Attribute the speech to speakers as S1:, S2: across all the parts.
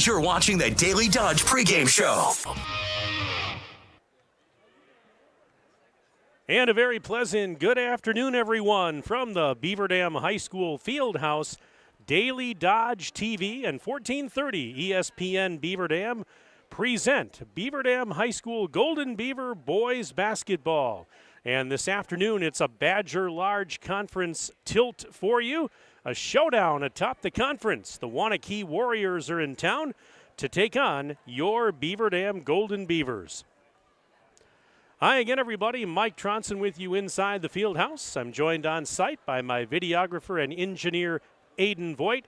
S1: You're watching the Daily Dodge pregame show.
S2: And a very pleasant good afternoon, everyone, from the Beaver Dam High School Fieldhouse. Daily Dodge TV and 1430 ESPN Beaver Dam present Beaver Dam High School Golden Beaver boys basketball. And this afternoon, it's a Badger Large Conference tilt for you. A showdown atop the conference. The Waunakee Warriors are in town to take on your Beaver Dam Golden Beavers. Hi again, everybody. Mike Tronson with you inside the field house. I'm joined on site by my videographer and engineer, Aiden Voigt.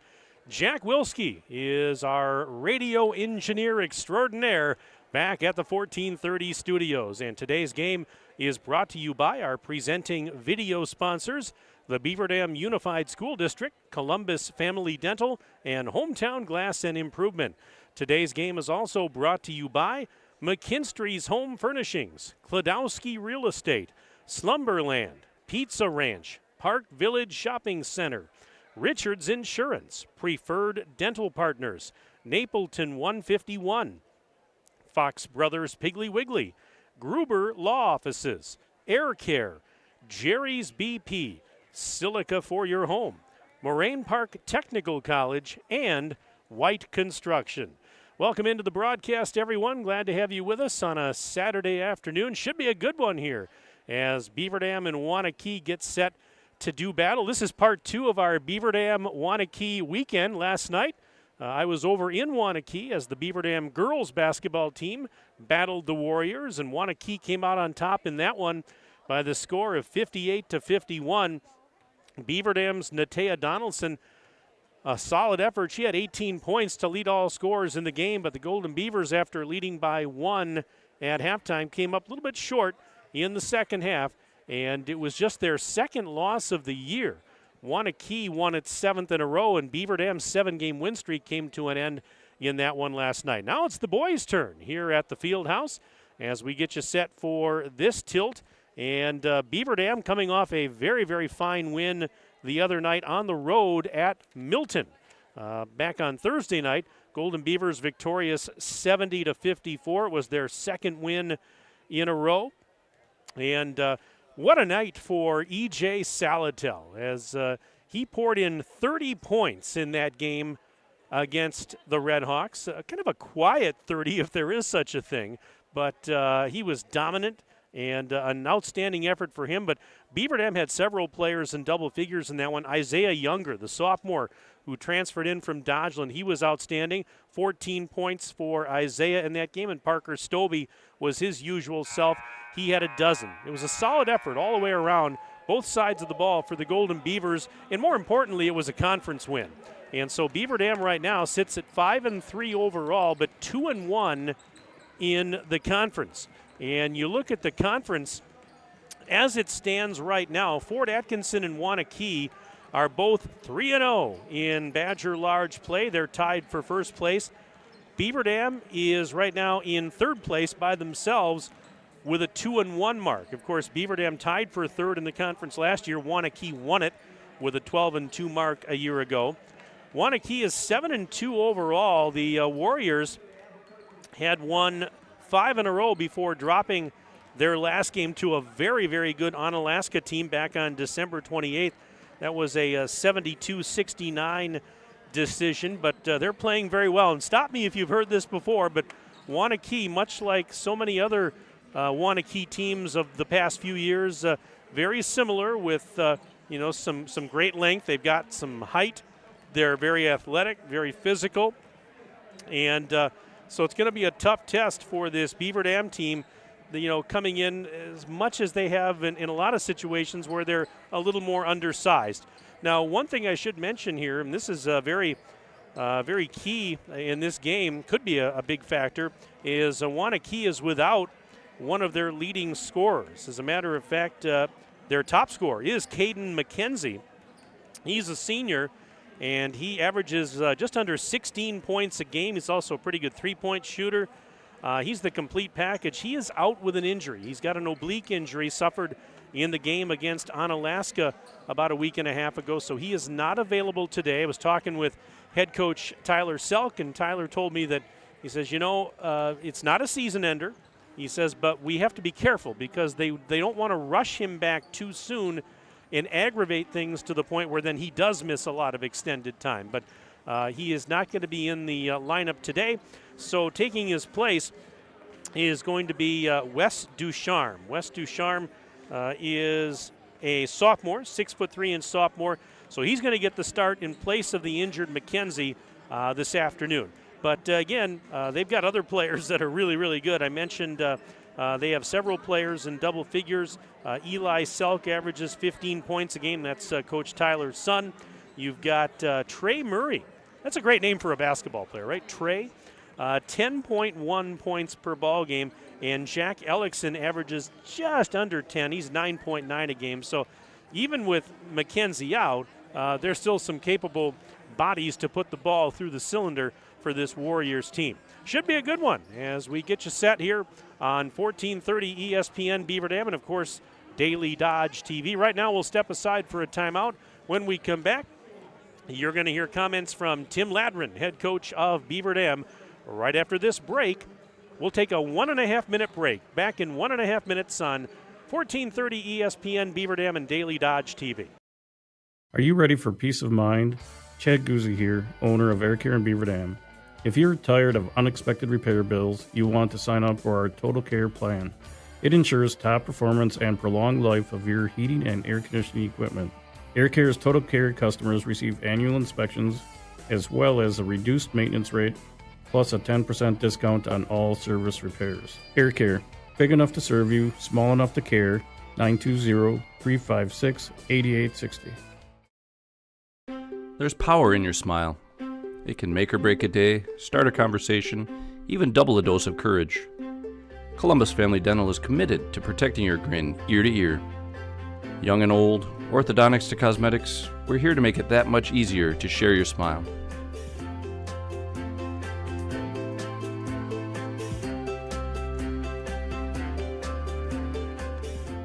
S2: Jack Wilski is our radio engineer extraordinaire back at the 1430 studios. And today's game is brought to you by our presenting video sponsors, the Beaver Dam Unified School District, Columbus Family Dental, and Hometown Glass and Improvement. Today's game is also brought to you by McKinstry's Home Furnishings, Kladowski Real Estate, Slumberland, Pizza Ranch, Park Village Shopping Center, Richards Insurance, Preferred Dental Partners, Napleton 151, Fox Brothers Piggly Wiggly, Gruber Law Offices, Air Care, Jerry's BP, Silica for Your Home, Moraine Park Technical College, and White Construction. Welcome into the broadcast, everyone. Glad to have you with us on a Saturday afternoon. Should be a good one here as Beaver Dam and Waunakee get set to do battle. This is part two of our Beaver Dam Waunakee weekend. Last night, I was over in Waunakee as the Beaver Dam girls basketball team battled the Warriors, and Waunakee came out on top in that one by the score of 58-51. Beaver Dam's Natea Donaldson, a solid effort. She had 18 points to lead all scorers in the game, but the Golden Beavers, after leading by one at halftime, came up a little bit short in the second half, and it was just their second loss of the year. Waunakee won its seventh in a row, and Beaver Dam's seven-game win streak came to an end in that one last night. Now it's the boys' turn here at the Fieldhouse as we get you set for this tilt. And Beaver Dam coming off a very, very fine win the other night on the road at Milton. Back on Thursday night, Golden Beavers victorious 70-54. It was their second win in a row. And what a night for E.J. Salatel as he poured in 30 points in that game against the Redhawks. Kind of a quiet 30 if there is such a thing, but he was dominant. And an outstanding effort for him. But Beaver Dam had several players in double figures in that one. Isaiah Younger, the sophomore who transferred in from Dodgeland, he was outstanding. 14 points for Isaiah in that game. And Parker Stobie was his usual self. He had a dozen. It was a solid effort all the way around, both sides of the ball for the Golden Beavers. And more importantly, it was a conference win. And so Beaver Dam right now sits at 5-3 overall, but 2-1 in the conference. And you look at the conference as it stands right now, Fort Atkinson and Waunakee are both 3-0 in Badger Large play. They're tied for first place. Beaver Dam is right now in third place by themselves with a 2-1 mark. Of course, Beaver Dam tied for third in the conference last year. Waunakee won it with a 12-2 mark a year ago. Waunakee is 7-2 overall. The Warriors had won 5 in a row before dropping their last game to a very, very good Onalaska team back on December 28th. That was a 72-69 decision, but they're playing very well. And stop me if you've heard this before, but Waunakee, much like so many other Waunakee teams of the past few years, very similar with some great length. They've got some height. They're very athletic, very physical, and so it's going to be a tough test for this Beaver Dam team, coming in as much as they have in a lot of situations where they're a little more undersized. Now, one thing I should mention here, and this is very key in this game, could be a big factor, is Waunakee is without one of their leading scorers. As a matter of fact, their top scorer is Caden McKenzie. He's a senior, and he averages just under 16 points a game. He's also a pretty good three-point shooter. He's the complete package. He is out with an injury. He's got an oblique injury suffered in the game against Onalaska about a week and a half ago, so he is not available today. I was talking with head coach Tyler Selk, and Tyler told me that he says, it's not a season ender. He says, but we have to be careful because they don't want to rush him back too soon and aggravate things to the point where then he does miss a lot of extended time. But he is not going to be in the lineup today. So taking his place is going to be Wes Ducharme. Wes Ducharme is a sophomore, 6'3" sophomore. So he's going to get the start in place of the injured McKenzie this afternoon. But again, they've got other players that are really, really good. I mentioned they have several players in double figures. Eli Selk averages 15 points a game. That's Coach Tyler's son. You've got Trey Murray. That's a great name for a basketball player, right? Trey, 10.1 points per ball game. And Jack Ellickson averages just under 10. He's 9.9 a game. So even with McKenzie out, there's still some capable bodies to put the ball through the cylinder for this Warriors team. Should be a good one as we get you set here on 1430 ESPN Beaver Dam and, of course, Daily Dodge TV. Right now we'll step aside for a timeout. When we come back, you're going to hear comments from Tim Ladrin, head coach of Beaver Dam. Right after this break, we'll take a 1.5-minute break. Back in 1.5 minutes on 1430 ESPN Beaver Dam and Daily Dodge TV.
S3: Are you ready for peace of mind? Chad Guzzi here, owner of Air Care in Beaver Dam. If you're tired of unexpected repair bills, you want to sign up for our Total Care plan. It ensures top performance and prolonged life of your heating and air conditioning equipment. Air Care's Total Care customers receive annual inspections as well as a reduced maintenance rate plus a 10% discount on all service repairs. Air Care, big enough to serve you, small enough to care. 920-356-8860.
S4: There's power in your smile. It can make or break a day, start a conversation, even double a dose of courage. Columbus Family Dental is committed to protecting your grin ear to ear. Young and old, orthodontics to cosmetics, we're here to make it that much easier to share your smile.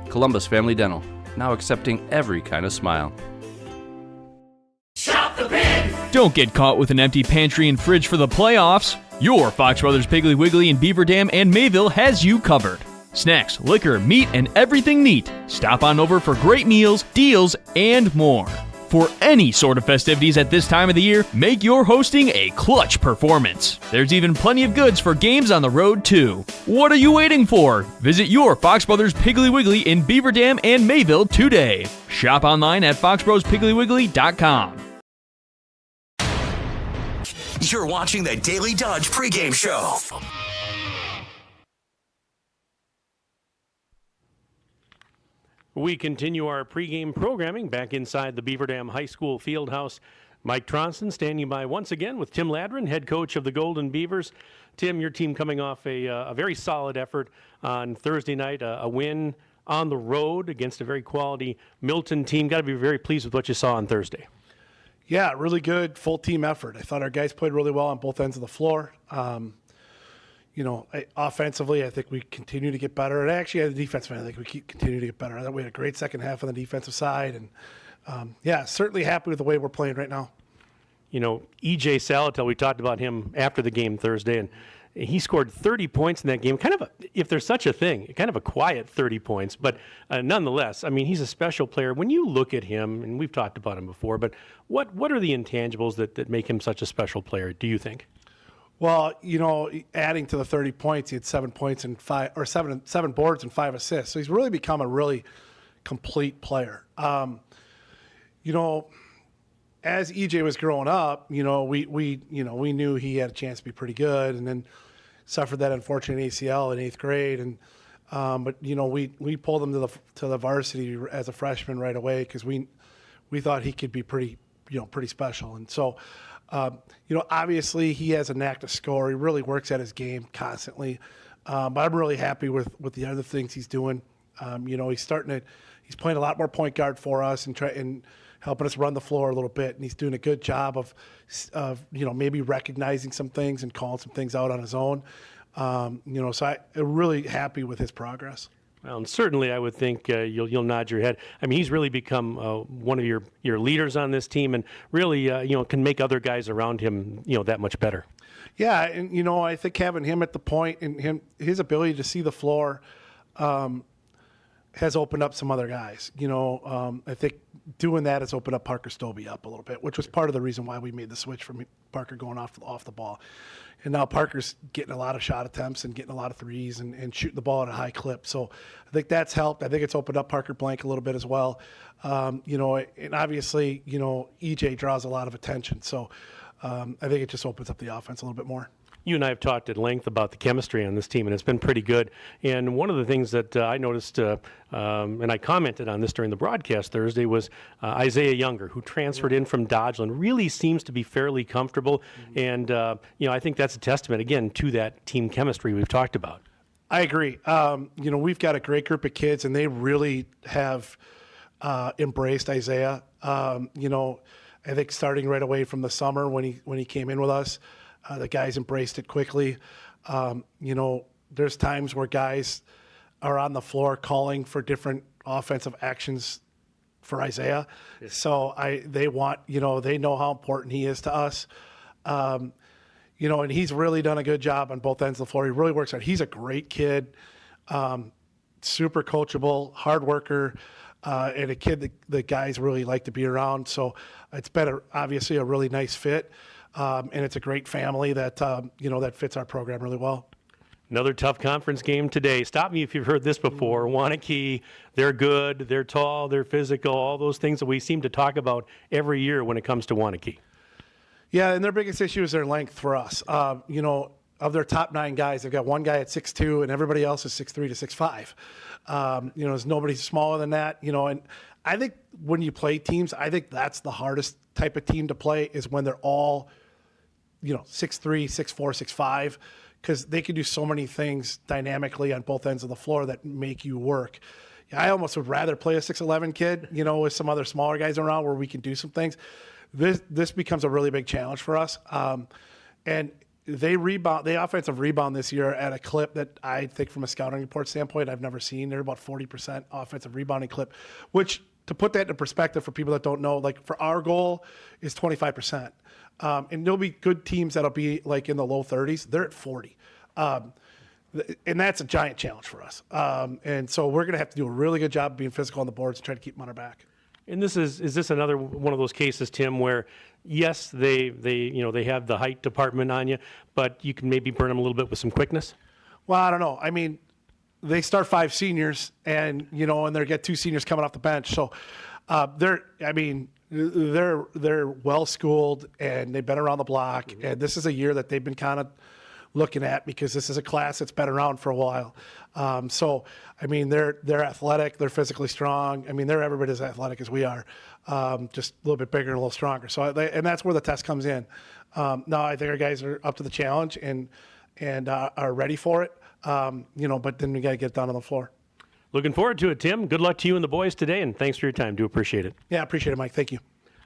S4: Columbus Family Dental, now accepting every kind of smile.
S5: Don't get caught with an empty pantry and fridge for the playoffs. Your Fox Brothers Piggly Wiggly in Beaver Dam and Mayville has you covered. Snacks, liquor, meat, and everything neat. Stop on over for great meals, deals, and more. For any sort of festivities at this time of the year, make your hosting a clutch performance. There's even plenty of goods for games on the road, too. What are you waiting for? Visit your Fox Brothers Piggly Wiggly in Beaver Dam and Mayville today. Shop online at foxbrospigglywwiggly.com.
S1: You're watching the Daily Dodge pregame show.
S2: We continue our pregame programming back inside the Beaver Dam High School Fieldhouse. Mike Tronson standing by once again with Tim Ladrin, head coach of the Golden Beavers. Tim, your team coming off a very solid effort on Thursday night, a win on the road against a very quality Milton team. Got to be very pleased with what you saw on Thursday.
S6: Yeah, really good full team effort. I thought our guys played really well on both ends of the floor. Offensively, I think we continue to get better. And actually, as a defenseman, I think we continue to get better. I thought we had a great second half on the defensive side. And, certainly happy with the way we're playing right now.
S2: E.J. Salatel, we talked about him after the game Thursday, and he scored 30 points in that game. Kind of, if there's such a thing, kind of a quiet 30 points. But nonetheless, I mean, he's a special player. When you look at him, and we've talked about him before, but what are the intangibles that make him such a special player, do you think?
S6: Well, adding to the 30 points, he had 7 points and seven boards and 5 assists. So he's really become a really complete player. As EJ was growing up, we knew he had a chance to be pretty good, and then suffered that unfortunate ACL in 8th grade. And we pulled him to the varsity as a freshman right away because we thought he could be pretty special. And so. Obviously he has a knack to score. He really works at his game constantly. But I'm really happy with the other things he's doing. He's playing a lot more point guard for us and helping us run the floor a little bit. And he's doing a good job of maybe recognizing some things and calling some things out on his own. So I'm really happy with his progress.
S2: Well, and certainly I would think you'll nod your head. I mean, he's really become one of your leaders on this team, and really can make other guys around him that much better.
S6: Yeah, and I think having him at the point and his ability to see the floor has opened up some other guys. I think doing that has opened up Parker Stobie up a little bit, which was part of the reason why we made the switch from Parker going off the ball. And now Parker's getting a lot of shot attempts and getting a lot of threes and shooting the ball at a high clip. So I think that's helped. I think it's opened up Parker Blank a little bit as well. And obviously, EJ draws a lot of attention. So I think it just opens up the offense a little bit more.
S2: You and I have talked at length about the chemistry on this team, and it's been pretty good. And one of the things that I noticed, and I commented on this during the broadcast Thursday, was Isaiah Younger, who transferred in from Dodgeland, really seems to be fairly comfortable. And, I think that's a testament, again, to that team chemistry we've talked about.
S6: I agree. We've got a great group of kids, and they really have embraced Isaiah. I think starting right away from the summer when he came in with us, the guys embraced it quickly. There's times where guys are on the floor calling for different offensive actions for Isaiah. Yes. So they know how important he is to us. And he's really done a good job on both ends of the floor. He really works hard. He's a great kid, super coachable, hard worker, and a kid that the guys really like to be around. So it's been obviously a really nice fit. And it's a great family that that fits our program really well.
S2: Another tough conference game today. Stop me if you've heard this before. Waunakee, they're good, they're tall, they're physical, all those things that we seem to talk about every year when it comes to Waunakee.
S6: Yeah, and their biggest issue is their length for us. Of their top 9 guys, they've got one guy at 6'2", and everybody else is 6'3" to 6'5". There's nobody smaller than that. And I think when you play teams, I think that's the hardest type of team to play is when they're all 6'3", 6'4", 6'5", because they can do so many things dynamically on both ends of the floor that make you work. I almost would rather play a 6'11" kid, with some other smaller guys around where we can do some things. This becomes a really big challenge for us. And they offensive rebound this year at a clip that I think from a scouting report standpoint I've never seen. They're about 40% offensive rebounding clip, which to put that into perspective for people that don't know, like for our goal is 25%. And there'll be good teams that'll be like in the low 30s. They're at 40. And that's a giant challenge for us. And so we're going to have to do a really good job of being physical on the boards and try to keep them on our back.
S2: And is this another one of those cases, Tim, where yes, they have the height department on you, but you can maybe burn them a little bit with some quickness? Well,
S6: I don't know. I mean, they start 5 seniors and they get 2 seniors coming off the bench. So they're well schooled and they've been around the block. Mm-hmm. And this is a year that they've been kind of looking at because this is a class that's been around for a while. They're athletic, they're physically strong. They're every bit as athletic as we are, just a little bit bigger and a little stronger. So, and that's where the test comes in. Now I think our guys are up to the challenge and are ready for it. But then we got to get it down on the floor.
S2: Looking forward to it, Tim. Good luck to you and the boys today, and thanks for your time. Do appreciate it.
S6: Yeah, appreciate it, Mike. Thank you.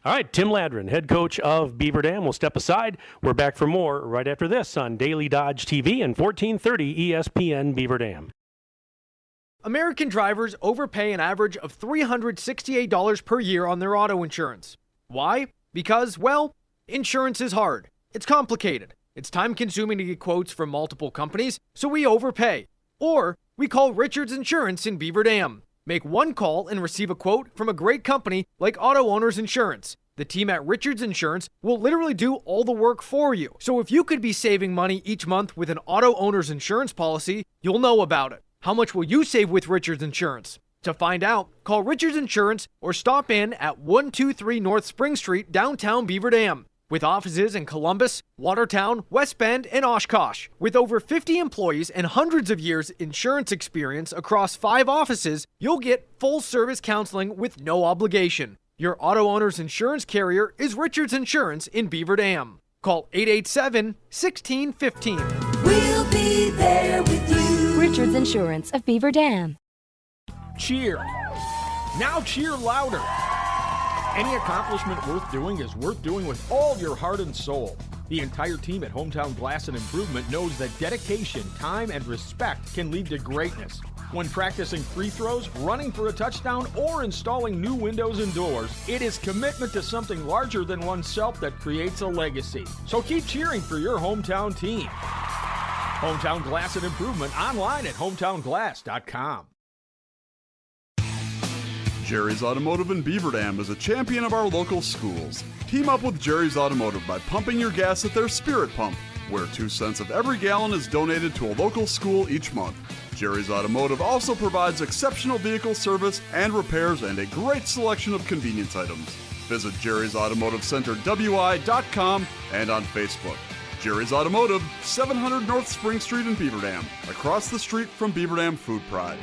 S2: All right, Tim Ladron, head coach of Beaver Dam, will step aside. We're back for more right after this on Daily Dodge TV and 1430 ESPN Beaver Dam.
S5: American drivers overpay an average of $368 per year on their auto insurance. Why? Because, well, insurance is hard. It's complicated. It's time-consuming to get quotes from multiple companies, so we overpay. Or we call Richards Insurance in Beaver Dam. Make one call and receive a quote from a great company like Auto Owners Insurance. The team at Richards Insurance will literally do all the work for you. So if you could be saving money each month with an Auto Owners Insurance policy, you'll know about it. How much will you save with Richards Insurance? To find out, call Richards Insurance or stop in at 123 North Spring Street, downtown Beaver Dam. With offices in Columbus, Watertown, West Bend, and Oshkosh. With over 50 employees and hundreds of years insurance experience across 5 offices, you'll get full-service counseling with no obligation. Your Auto Owners Insurance carrier is Richards Insurance in Beaver Dam. Call 887-1615.
S7: We'll be there with you. Richards Insurance of Beaver Dam.
S8: Cheer. Now cheer louder. Any accomplishment worth doing is worth doing with all your heart and soul. The entire team at Hometown Glass and Improvement knows that dedication, time, and respect can lead to greatness. When practicing free throws, running for a touchdown, or installing new windows and doors, it is commitment to something larger than oneself that creates a legacy. So keep cheering for your hometown team. Hometown Glass and Improvement online at hometownglass.com.
S9: Jerry's Automotive in Beaver Dam is a champion of our local schools. Team up with Jerry's Automotive by pumping your gas at their Spirit Pump, where 2 cents of every gallon is donated to a local school each month. Jerry's Automotive also provides exceptional vehicle service and repairs and a great selection of convenience items. Visit Jerry's Automotive Center WI.com and on Facebook. Jerry's Automotive, 700 North Spring Street in Beaver Dam, across the street from Beaver Dam Food Pride.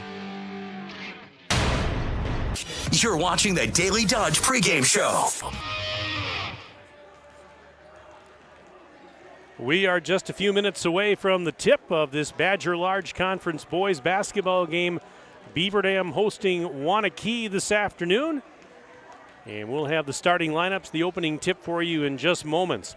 S1: You're watching the Daily Dodge pregame show.
S2: We are just a few minutes away from the tip of this Badger Large Conference boys basketball game. Beaver Dam hosting Waunakee this afternoon. And we'll have the starting lineups, the opening tip for you in just moments.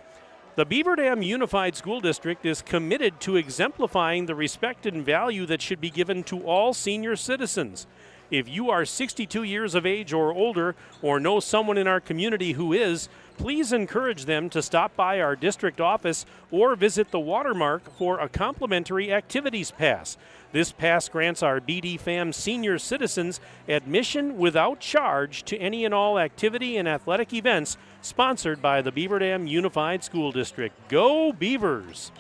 S2: The Beaver Dam Unified School District is committed to exemplifying the respect and value that should be given to all senior citizens. If you are 62 years of age or older or know someone in our community who is, please encourage them to stop by our district office or visit the Watermark for a complimentary activities pass. This pass grants our BD Fam senior citizens admission without charge to any and all activity and athletic events sponsored by the Beaver Dam Unified School District. Go Beavers!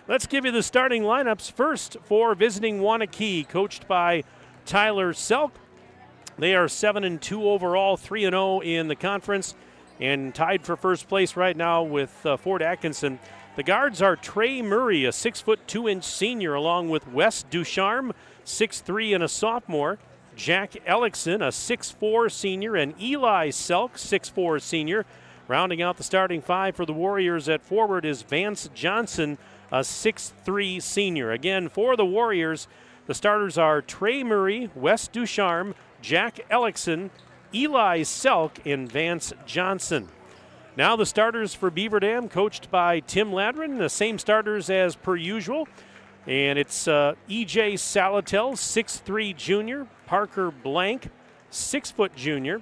S2: Let's give you the starting lineups. First for visiting Waunakee, coached by Tyler Selk. They are 7-2 overall, 3-0 in the conference, and tied for first place right now with Fort Atkinson. The guards are Trey Murray, a 6'2" senior, along with Wes Ducharme, 6'3" and a sophomore. Jack Ellickson, a 6'4" senior, and Eli Selk, 6'4" senior. Rounding out the starting five for the Warriors at forward is Vance Johnson, a 6'3" senior. Again, for the Warriors, the starters are Trey Murray, Wes Ducharme, Jack Ellickson, Eli Selk, and Vance Johnson. Now the starters for Beaver Dam, coached by Tim Ladrin, the same starters as per usual. And it's E.J. Salatel, 6'3" junior, Parker Blank, 6' junior,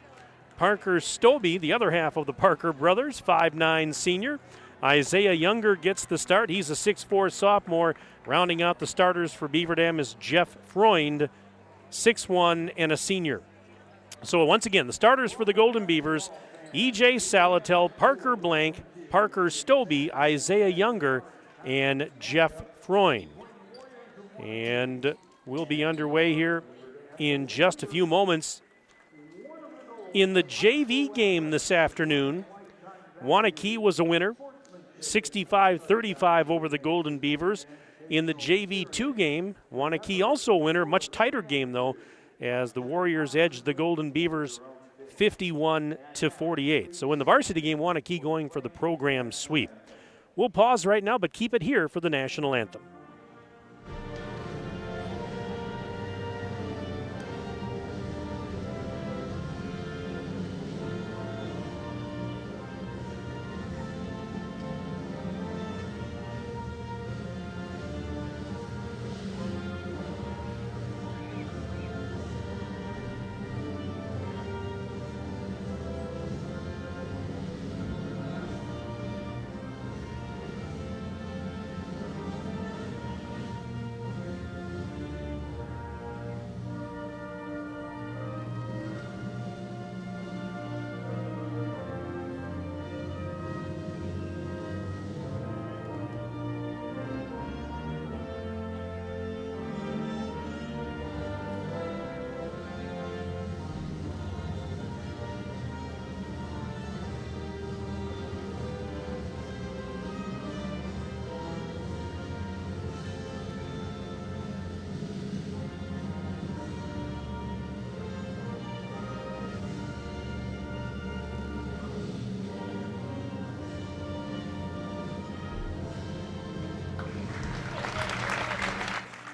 S2: Parker Stobie, the other half of the Parker brothers, 5'9" senior. Isaiah Younger gets the start. He's a 6'4" sophomore. Rounding out the starters for Beaver Dam is Jeff Freund, 6'1" and a senior. So once again, the starters for the Golden Beavers, E.J. Salatel, Parker Blank, Parker Stobie, Isaiah Younger, and Jeff Freund. And we'll be underway here in just a few moments. In the JV game this afternoon, Waunakee was a winner, 65-35 over the Golden Beavers. In the JV2 game, Waunakee also a winner, much tighter game though, as the Warriors edged the Golden Beavers 51-48. So in the varsity game, Waunakee going for the program sweep. We'll pause right now, but keep it here for the national anthem.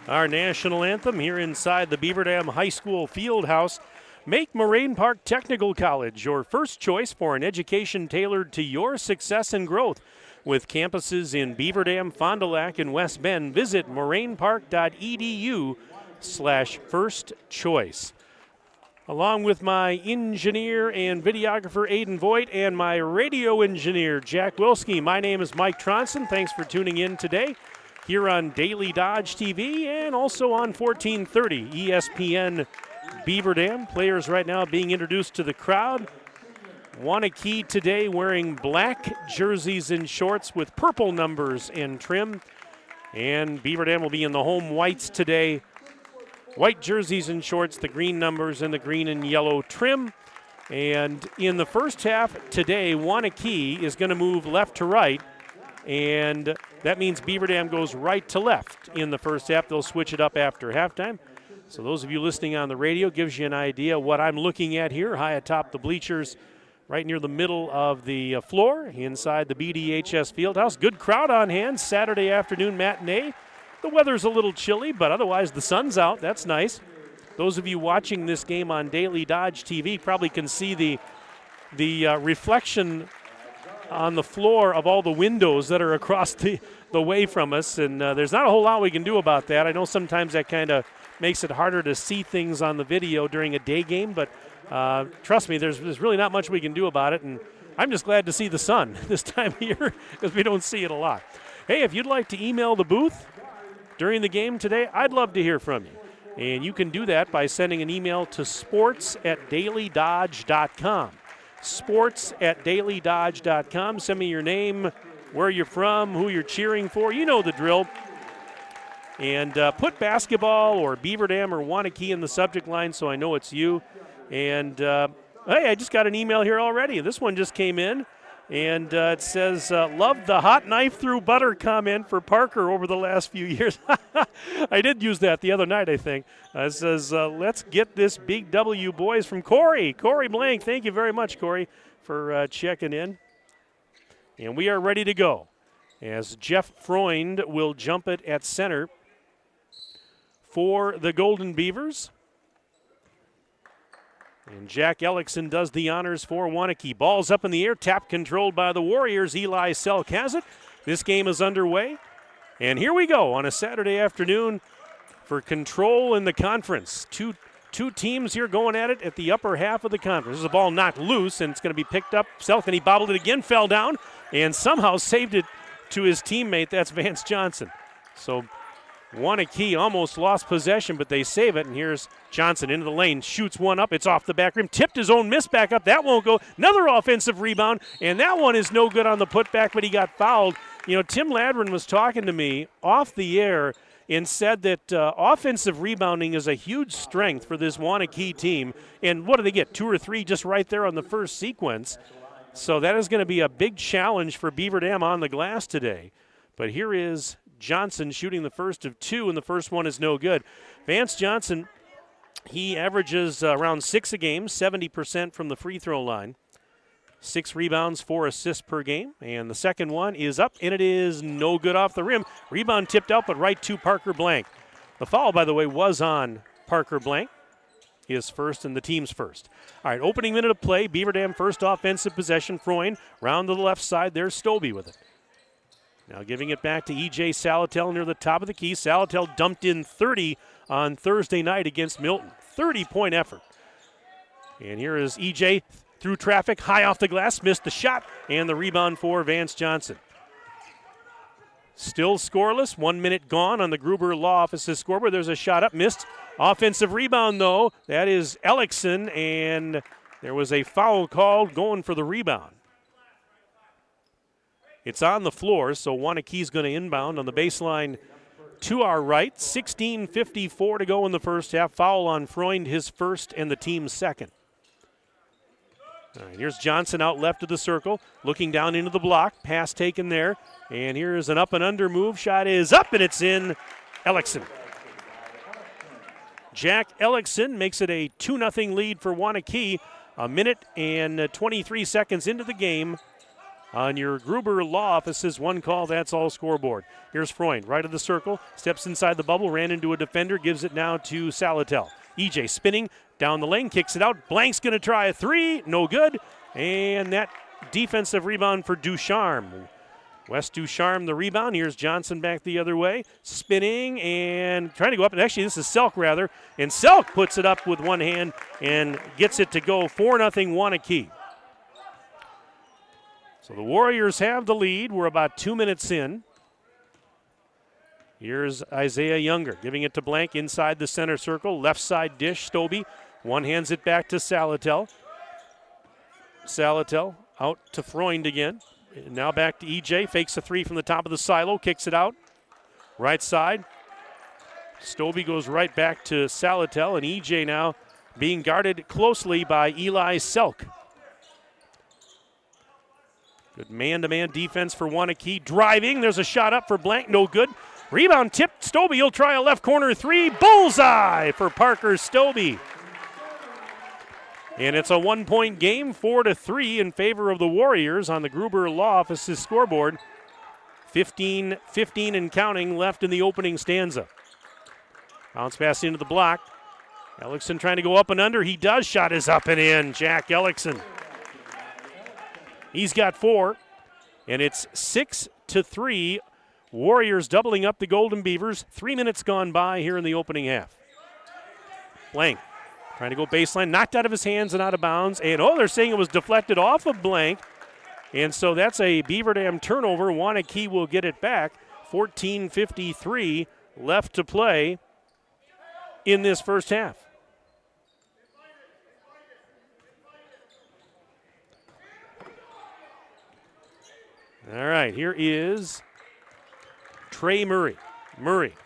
S2: Our national anthem here inside the Beaver Dam High School field house. Make Moraine Park Technical College your first choice for an education tailored to your success and growth. With campuses in Beaver Dam, Fond du Lac, and West Bend, visit morainepark.edu first choice. Along with my engineer and videographer, Aiden Voigt, and my radio engineer, Jack Wilski. My name is Mike Tronson. Thanks for tuning in today here on Daily Dodge TV and also on 1430 ESPN Beaver Dam. Players right now being introduced to the crowd. Waunakee today wearing black jerseys and shorts with purple numbers and trim. And Beaver Dam will be in the home whites today. White jerseys and shorts, the green numbers, and the green and yellow trim. And in the first half today, Waunakee is going to move left to right. And that means Beaver Dam goes right to left in the first half. They'll switch it up after halftime. So those of you listening on the radio, gives you an idea what I'm looking at here, high atop the bleachers, right near the middle of the floor, inside the BDHS Fieldhouse. Good crowd on hand, Saturday afternoon matinee. The weather's a little chilly, but otherwise the sun's out. That's nice. Those of you watching this game on Daily Dodge TV probably can see the reflection on the floor of all the windows that are across the way from us, and there's not a whole lot we can do about that. I know sometimes that kind of makes it harder to see things on the video during a day game, but trust me, there's really not much we can do about it, and I'm just glad to see the sun this time of year because we don't see it a lot. Hey, if you'd like to email the booth during the game today, I'd love to hear from you. And you can do that by sending an email to sports@dailydodge.com. sports@dailydodge.com. Send me your name, where you're from, who you're cheering for. You know the drill. And put basketball or Beaver Dam or Waunakee in the subject line so I know it's you. And, hey, I just got an email here already. This one just came in. And it says, love the hot knife through butter comment for Parker over the last few years. I did use that the other night, I think. It says, let's get this big W, boys, from Corey. Corey Blank, thank you very much, Corey, for checking in. And we are ready to go as Jeff Freund will jump it at center for the Golden Beavers. And Jack Ellickson does the honors for Waunakee. Ball's up in the air, tap controlled by the Warriors. Eli Selk has it. This game is underway. And here we go on a Saturday afternoon for control in the conference. Two teams here going at it at the upper half of the conference. There's a ball knocked loose, and it's going to be picked up. Selk, and he bobbled it again, fell down, and somehow saved it to his teammate. That's Vance Johnson. So Waunakee almost lost possession, but they save it, and here's Johnson into the lane, shoots one up, it's off the back rim, tipped his own miss back up, that won't go. Another offensive rebound, and that one is no good on the putback, but he got fouled. You know, Tim Ladron was talking to me off the air and said that offensive rebounding is a huge strength for this Waunakee team, and what do they get, 2 or 3 just right there on the first sequence? So that is going to be a big challenge for Beaver Dam on the glass today. But here is Johnson shooting the first of 2, and the first one is no good. Vance Johnson, he averages around 6 a game, 70% from the free throw line. 6 rebounds, 4 assists per game. And the second one is up, and it is no good off the rim. Rebound tipped out, but right to Parker Blank. The foul, by the way, was on Parker Blank. His first and the team's first. All right, opening minute of play. Beaver Dam first offensive possession. Freund round to the left side. There's Stobie with it. Now giving it back to E.J. Salatel near the top of the key. Salatel dumped in 30 on Thursday night against Milton. 30-point effort. And here is E.J. through traffic, high off the glass, missed the shot, and the rebound for Vance Johnson. Still scoreless, 1 minute gone on the Gruber Law Office's scoreboard. There's a shot up, missed. Offensive rebound, though. That is Ellickson, and there was a foul called going for the rebound. It's on the floor, so Waunakee's going to inbound on the baseline to our right. 16:54 to go in the first half. Foul on Freund, his first and the team's second. All right, here's Johnson out left of the circle, looking down into the block. Pass taken there, and here's an up and under move. Shot is up, and it's in. Ellickson. Jack Ellickson makes it a 2-0 lead for Waunakee. A minute and 23 seconds into the game. On your Gruber Law Office's one call, that's all scoreboard. Here's Freund, right of the circle, steps inside the bubble, ran into a defender, gives it now to Salatel. EJ spinning down the lane, kicks it out. Blank's going to try a 3, no good. And that defensive rebound for Ducharme. West Ducharme the rebound. Here's Johnson back the other way, spinning and trying to go up. And actually, this is Selk rather. And Selk puts it up with one hand and gets it to go 4-0 Waunakee. So the Warriors have the lead. We're about 2 minutes in. Here's Isaiah Younger giving it to Blank inside the center circle. Left side dish, Stobie. One hands it back to Salatel. Salatel out to Freund again. Now back to EJ, fakes a three from the top of the silo, kicks it out. Right side. Stobie goes right back to Salatel, and EJ now being guarded closely by Eli Selk. Good man-to-man defense for Waunakee. Driving, there's a shot up for Blank, no good. Rebound tipped, Stobie, he'll try a left corner three. Bullseye for Parker Stobie. And it's a 1-point game, 4-3 in favor of the Warriors on the Gruber Law Office's scoreboard. 15 and counting left in the opening stanza. Bounce pass into the block. Ellickson trying to go up and under. He does. Shot is up and in. Jack Ellickson. He's got 4. And it's 6-3. Warriors doubling up the Golden Beavers. 3 minutes gone by here in the opening half. Blank. Trying to go baseline, knocked out of his hands and out of bounds. And, they're saying it was deflected off of Blank. And so that's a Beaver Dam turnover. Waunakee will get it back. 14:53 left to play in this first half. All right, here is Trey Murray. Murray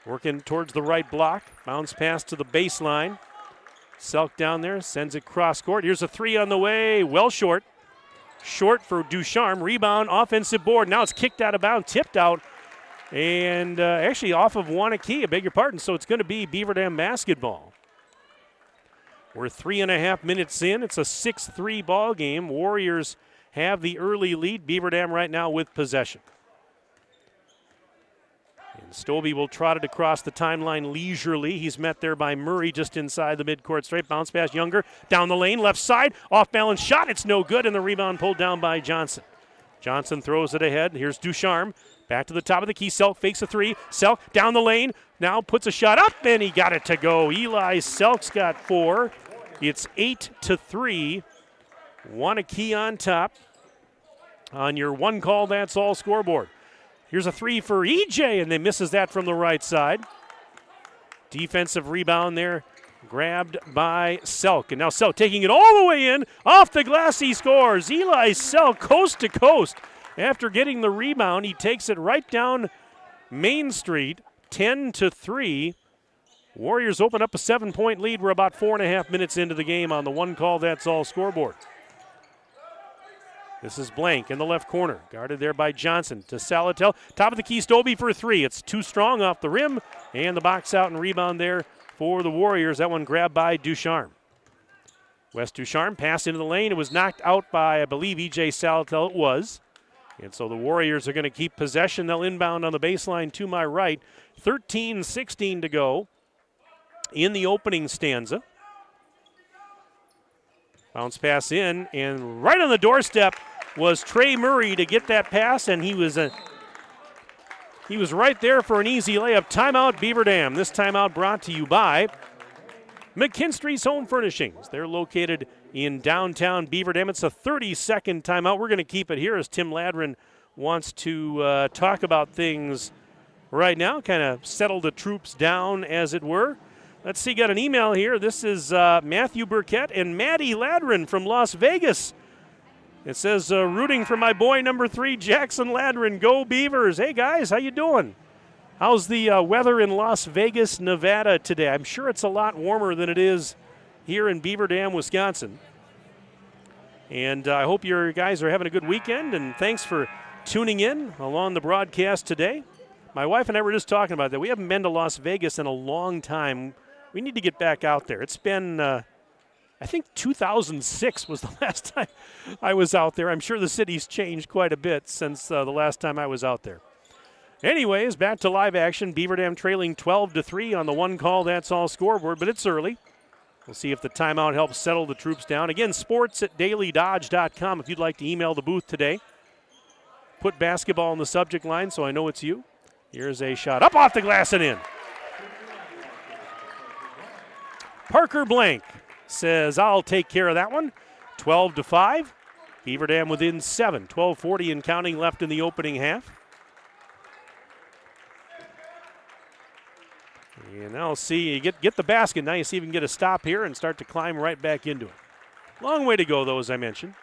S2: working towards the right block. Bounce pass to the baseline. Selk down there, sends it cross court. Here's a three on the way, well short. Short for Ducharme, rebound, offensive board. Now it's kicked out of bounds, tipped out, and actually off of Waunakee, I beg your pardon, so it's going to be Beaver Dam basketball. We're 3.5 minutes in. It's a 6-3 ball game. Warriors have the early lead. Beaver Dam right now with possession. Stobie will trot it across the timeline leisurely. He's met there by Murray just inside the midcourt straight. Bounce pass Younger down the lane, left side, off balance shot. It's no good, and the rebound pulled down by Johnson. Johnson throws it ahead. Here's Ducharme. Back to the top of the key. Selk fakes a three. Selk down the lane. Now puts a shot up, and he got it to go. Eli Selk's got 4. It's 8-3. Waunakee on top on your one call, that's all scoreboard. Here's a three for EJ, and they misses that from the right side. Defensive rebound there, grabbed by Selk. And now Selk taking it all the way in. Off the glass, he scores. Eli Selk, coast to coast. After getting the rebound, he takes it right down Main Street, 10-3. Warriors open up a 7-point lead. We're about 4.5 minutes into the game on the one call, that's all scoreboard. This is Blank in the left corner, guarded there by Johnson to Salatel. Top of the key, Stobie for 3. It's too strong off the rim, and the box out and rebound there for the Warriors. That one grabbed by Ducharme. West Ducharme pass into the lane. It was knocked out by, I believe, EJ Salatel. It was. And so the Warriors are going to keep possession. They'll inbound on the baseline to my right. 13:16 to go in the opening stanza. Bounce pass in, and right on the doorstep was Trey Murray to get that pass, and he was right there for an easy layup. Timeout, Beaver Dam. This timeout brought to you by McKinstry's Home Furnishings. They're located in downtown Beaver Dam. It's a 30-second timeout. We're going to keep it here as Tim Ladrin wants to talk about things right now, kind of settle the troops down, as it were. Let's see, got an email here. This is Matthew Burkett and Maddie Ladrin from Las Vegas. It says, rooting for my boy number 3, Jackson Ladrin. Go Beavers. Hey, guys, how you doing? How's the weather in Las Vegas, Nevada today? I'm sure it's a lot warmer than it is here in Beaver Dam, Wisconsin. And I hope your guys are having a good weekend, and thanks for tuning in along the broadcast today. My wife and I were just talking about that. We haven't been to Las Vegas in a long time. We need to get back out there. It's been, I think 2006 was the last time I was out there. I'm sure the city's changed quite a bit since the last time I was out there. Anyways, back to live action. Beaver Dam trailing 12-3 on the one call, that's all scoreboard, but it's early. We'll see if the timeout helps settle the troops down. Again, sports@dailydodge.com if you'd like to email the booth today. put basketball on the subject line, so I know it's you. Here's a shot up off the glass and in. Parker Blank says, I'll take care of that one. 12-5. Beaver Dam within 7. 12:40 and counting left in the opening half. And now see, you get the basket. Now you see if you can get a stop here and start to climb right back into it. Long way to go, though, as I mentioned.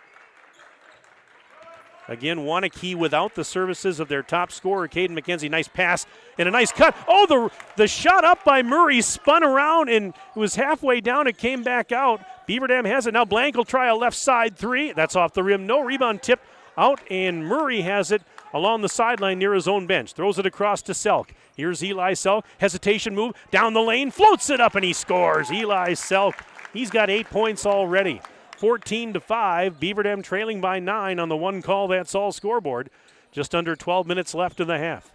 S2: Again, Waunakee without the services of their top scorer, Caden McKenzie. Nice pass and a nice cut. Oh, the shot up by Murray spun around and it was halfway down. It came back out. Beaver Dam has it. Now Blank will try a left side three. That's off the rim. No rebound, tip out, and Murray has it along the sideline near his own bench. Throws it across to Selk. Here's Eli Selk. Hesitation move. Down the lane. Floats it up, and he scores. Eli Selk. He's got 8 points already. 14-5. Beaver Dam trailing by 9 on the one call. That's all scoreboard. Just under 12 minutes left in the half.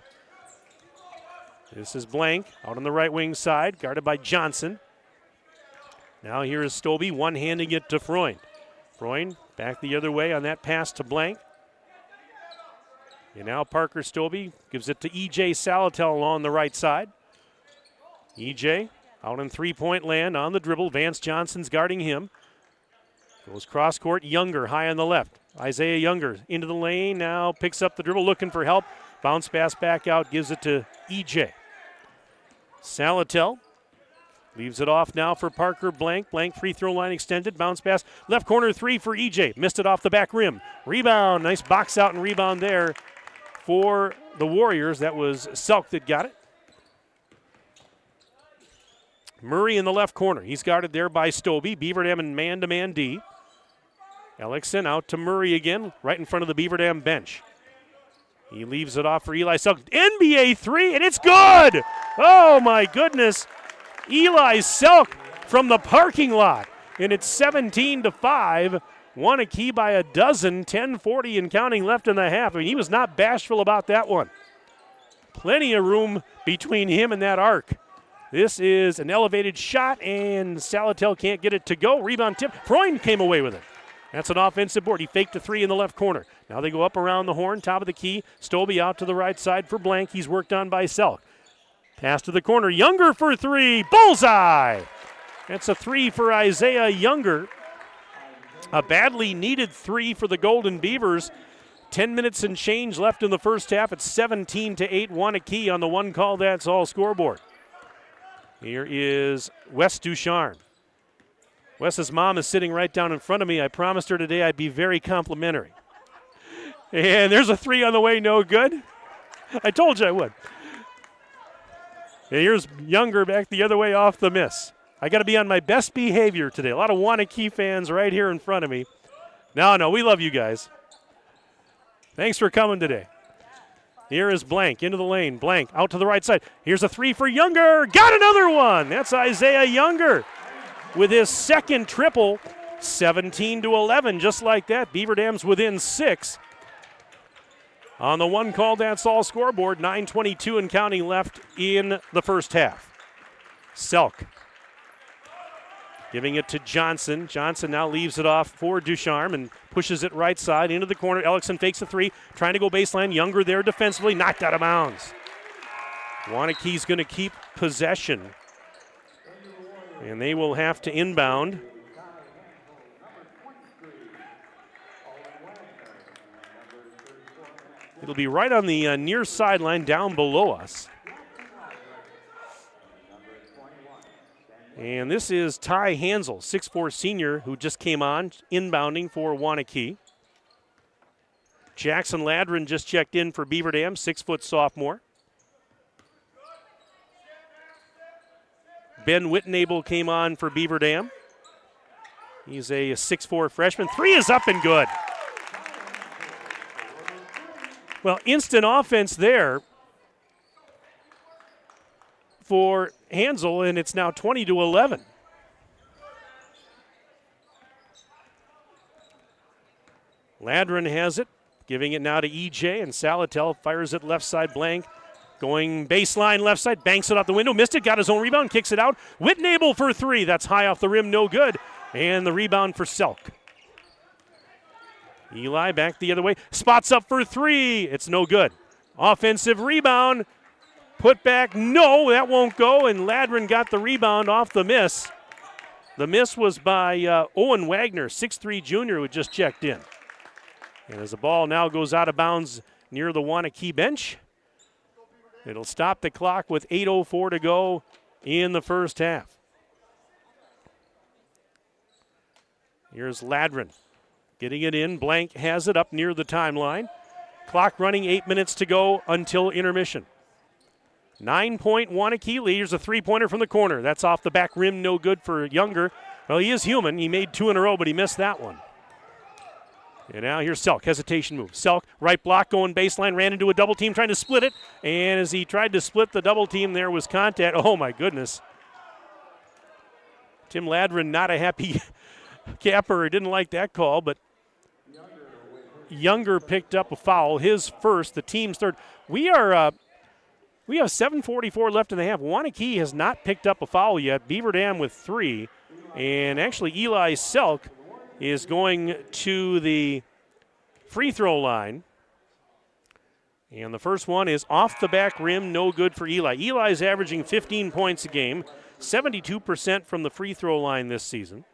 S2: This is Blank out on the right wing side, guarded by Johnson. Now here is Stobie one-handing it to Freund. Freund back the other way on that pass to Blank. And now Parker Stobie gives it to E.J. Salatel along the right side. E.J. out in three-point land on the dribble. Vance Johnson's guarding him. Goes cross court. Younger high on the left. Isaiah Younger into the lane. Now picks up the dribble, looking for help. Bounce pass back out. Gives it to E.J. Salatel leaves it off now for Parker Blank. Blank free throw line extended. Bounce pass. Left corner three for E.J. Missed it off the back rim. Rebound. Nice box out and rebound there for the Warriors. That was Selk that got it. Murray in the left corner. He's guarded there by Stobie. Beaver Dam in man-to-man D. Ellickson out to Murray again, right in front of the Beaver Dam bench. He leaves it off for Eli Selk. NBA three, and it's good! Oh, my goodness. Eli Selk from the parking lot. And it's 17-5. Waunakee by a dozen. 10:40 and counting left in the half. I mean, he was not bashful about that one. Plenty of room between him and that arc. This is an elevated shot, and Salatel can't get it to go. Rebound tip. Freund came away with it. That's an offensive board. He faked a three in the left corner. Now they go up around the horn, top of the key. Stobie out to the right side for Blank. He's worked on by Selk. Pass to the corner. Younger for three. Bullseye! That's a three for Isaiah Younger. A badly needed three for the Golden Beavers. 10 minutes and change left in the first half. It's 17-8 Waunakee on the one call. That's all scoreboard. Here is Wes Ducharme. Wes's mom is sitting right down in front of me. I promised her today I'd be very complimentary. And there's a three on the way, no good. I told you I would. And here's Younger back the other way off the miss. I got to be on my best behavior today. A lot of Waunakee fans right here in front of me. No, we love you guys. Thanks for coming today. Here is Blank into the lane. Blank out to the right side. Here's a three for Younger. Got another one. That's Isaiah Younger with his second triple. 17-11, just like that. Beaver Dam's within 6. On the one call, that's all scoreboard. 9:22 and counting left in the first half. Selk giving it to Johnson. Johnson now leaves it off for Ducharme and pushes it right side into the corner. Ellickson fakes a three, trying to go baseline. Younger there defensively, knocked out of bounds. Waunakee's going to keep possession, and they will have to inbound. It'll be right on the near sideline down below us. And this is Ty Hansel, 6'4" senior, who just came on, inbounding for Waunakee. Jackson Ladrin just checked in for Beaver Dam, 6-foot sophomore. Ben Whitnable came on for Beaver Dam. He's a 6'4" freshman. Three is up and good. Well, instant offense there for Hansel, and it's now 20-11. Ladrin has it, giving it now to E.J., and Salatel fires it left side. Blank going baseline left side, banks it out the window, missed it, got his own rebound, kicks it out. Whitnable for three. That's high off the rim, no good. And the rebound for Selk. Eli back the other way. Spots up for three. It's no good. Offensive rebound. Put back. No, that won't go. And Ladrin got the rebound off the miss. The miss was by Owen Wagner, 6'3 junior, who just checked in. And as the ball now goes out of bounds near the Waunakee bench, it'll stop the clock with 8:04 to go in the first half. Here's Ladrin getting it in. Blank has it up near the timeline. Clock running, 8 minutes to go until intermission. 9-point Waunakee lead. Here's a three-pointer from the corner. That's off the back rim, no good for Younger. Well, he is human. He made two in a row, but he missed that one. And now here's Selk, hesitation move. Selk, right block, going baseline, ran into a double team, trying to split it. And as he tried to split the double team, there was contact. Oh, my goodness. Tim Ladrin, not a happy capper. He didn't like that call, but Younger picked up a foul, his first, the team's third. We have 7:44 left in the half. Waunakee has not picked up a foul yet. Beaver Dam with 3. And actually, Eli Selk is going to the free throw line. And the first one is off the back rim, no good for Eli. Eli's averaging 15 points a game, 72% from the free throw line this season.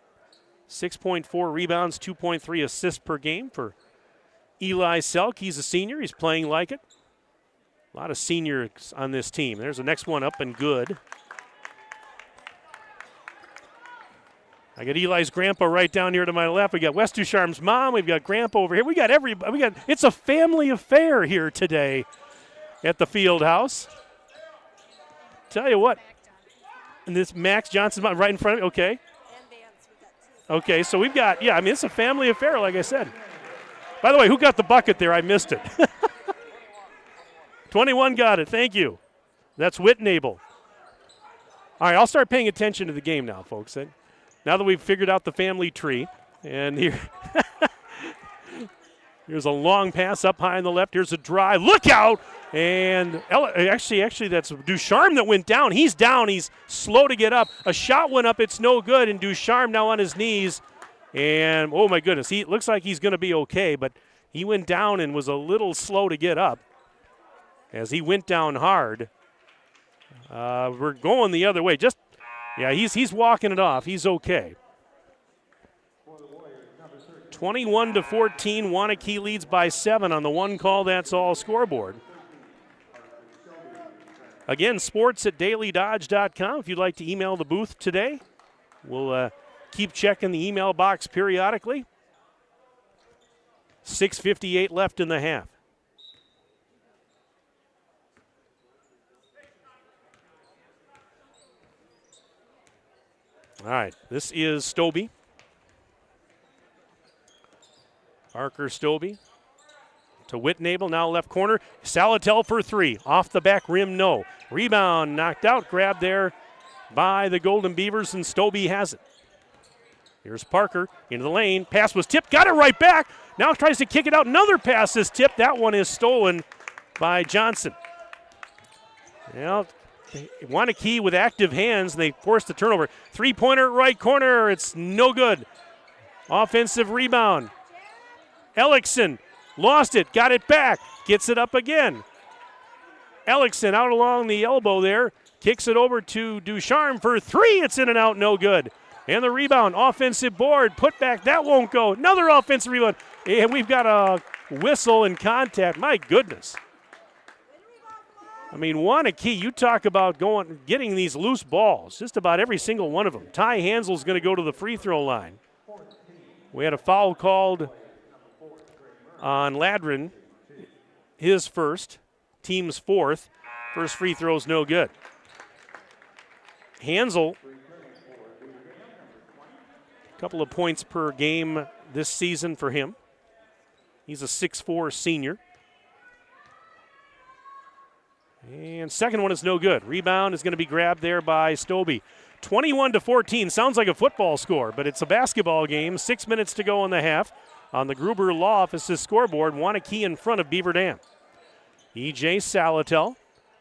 S2: 6.4 rebounds, 2.3 assists per game for Eli Selk. He's a senior. He's playing like it. A lot of seniors on this team. There's the next one up and good. I got Eli's grandpa right down here to my left. We got West Ducharme's mom. We've got grandpa over here. We got everybody. It's a family affair here today at the field house. Tell you what. And this Max Johnson's mom right in front of me. Okay. Okay, so we've got, it's a family affair, like I said. By the way, who got the bucket there? I missed it. 21 got it. Thank you. That's Whitnable. All right, I'll start paying attention to the game now, folks. Now that we've figured out the family tree. And here, here's a long pass up high on the left. Here's a drive. Look out! And actually, that's Ducharme that went down. He's down. He's slow to get up. A shot went up. It's no good. And Ducharme now on his knees. And, oh, my goodness, he looks like he's going to be okay. But he went down and was a little slow to get up. As he went down hard. We're going the other way. He's walking it off. He's okay. 21-14, Waunakee leads by 7 on the one call, that's all scoreboard. Again, sports@dailydodge.com if you'd like to email the booth today. We'll keep checking the email box periodically. 6:58 left in the half. All right, this is Stobie. Parker Stobie to Whitnable, now left corner. Salatel for 3. Off the back rim, no. Rebound knocked out, grabbed there by the Golden Beavers, and Stobie has it. Here's Parker into the lane. Pass was tipped, got it right back. Now tries to kick it out. Another pass is tipped. That one is stolen by Johnson. Well, Waunakee with active hands, and they force the turnover. Three-pointer right corner. It's no good. Offensive rebound. Ellickson lost it, got it back, gets it up again. Ellickson out along the elbow there, kicks it over to Ducharme for 3. It's in and out, no good. And the rebound, offensive board, put back, that won't go. Another offensive rebound, and we've got a whistle and contact. My goodness. I mean, Waunakee, you talk about getting these loose balls, just about every single one of them. Ty Hansel's going to go to the free throw line. We had a foul called on Ladrin, his first, team's 4th. First free throw's no good. Hansel, a couple of points per game this season for him. He's a 6'4 senior. And second one is no good. Rebound is going to be grabbed there by Stobie. 21-14, sounds like a football score, but it's a basketball game. 6 minutes to go in the half. On the Gruber Law Office's scoreboard, Waunakee in front of Beaver Dam. E.J. Salatel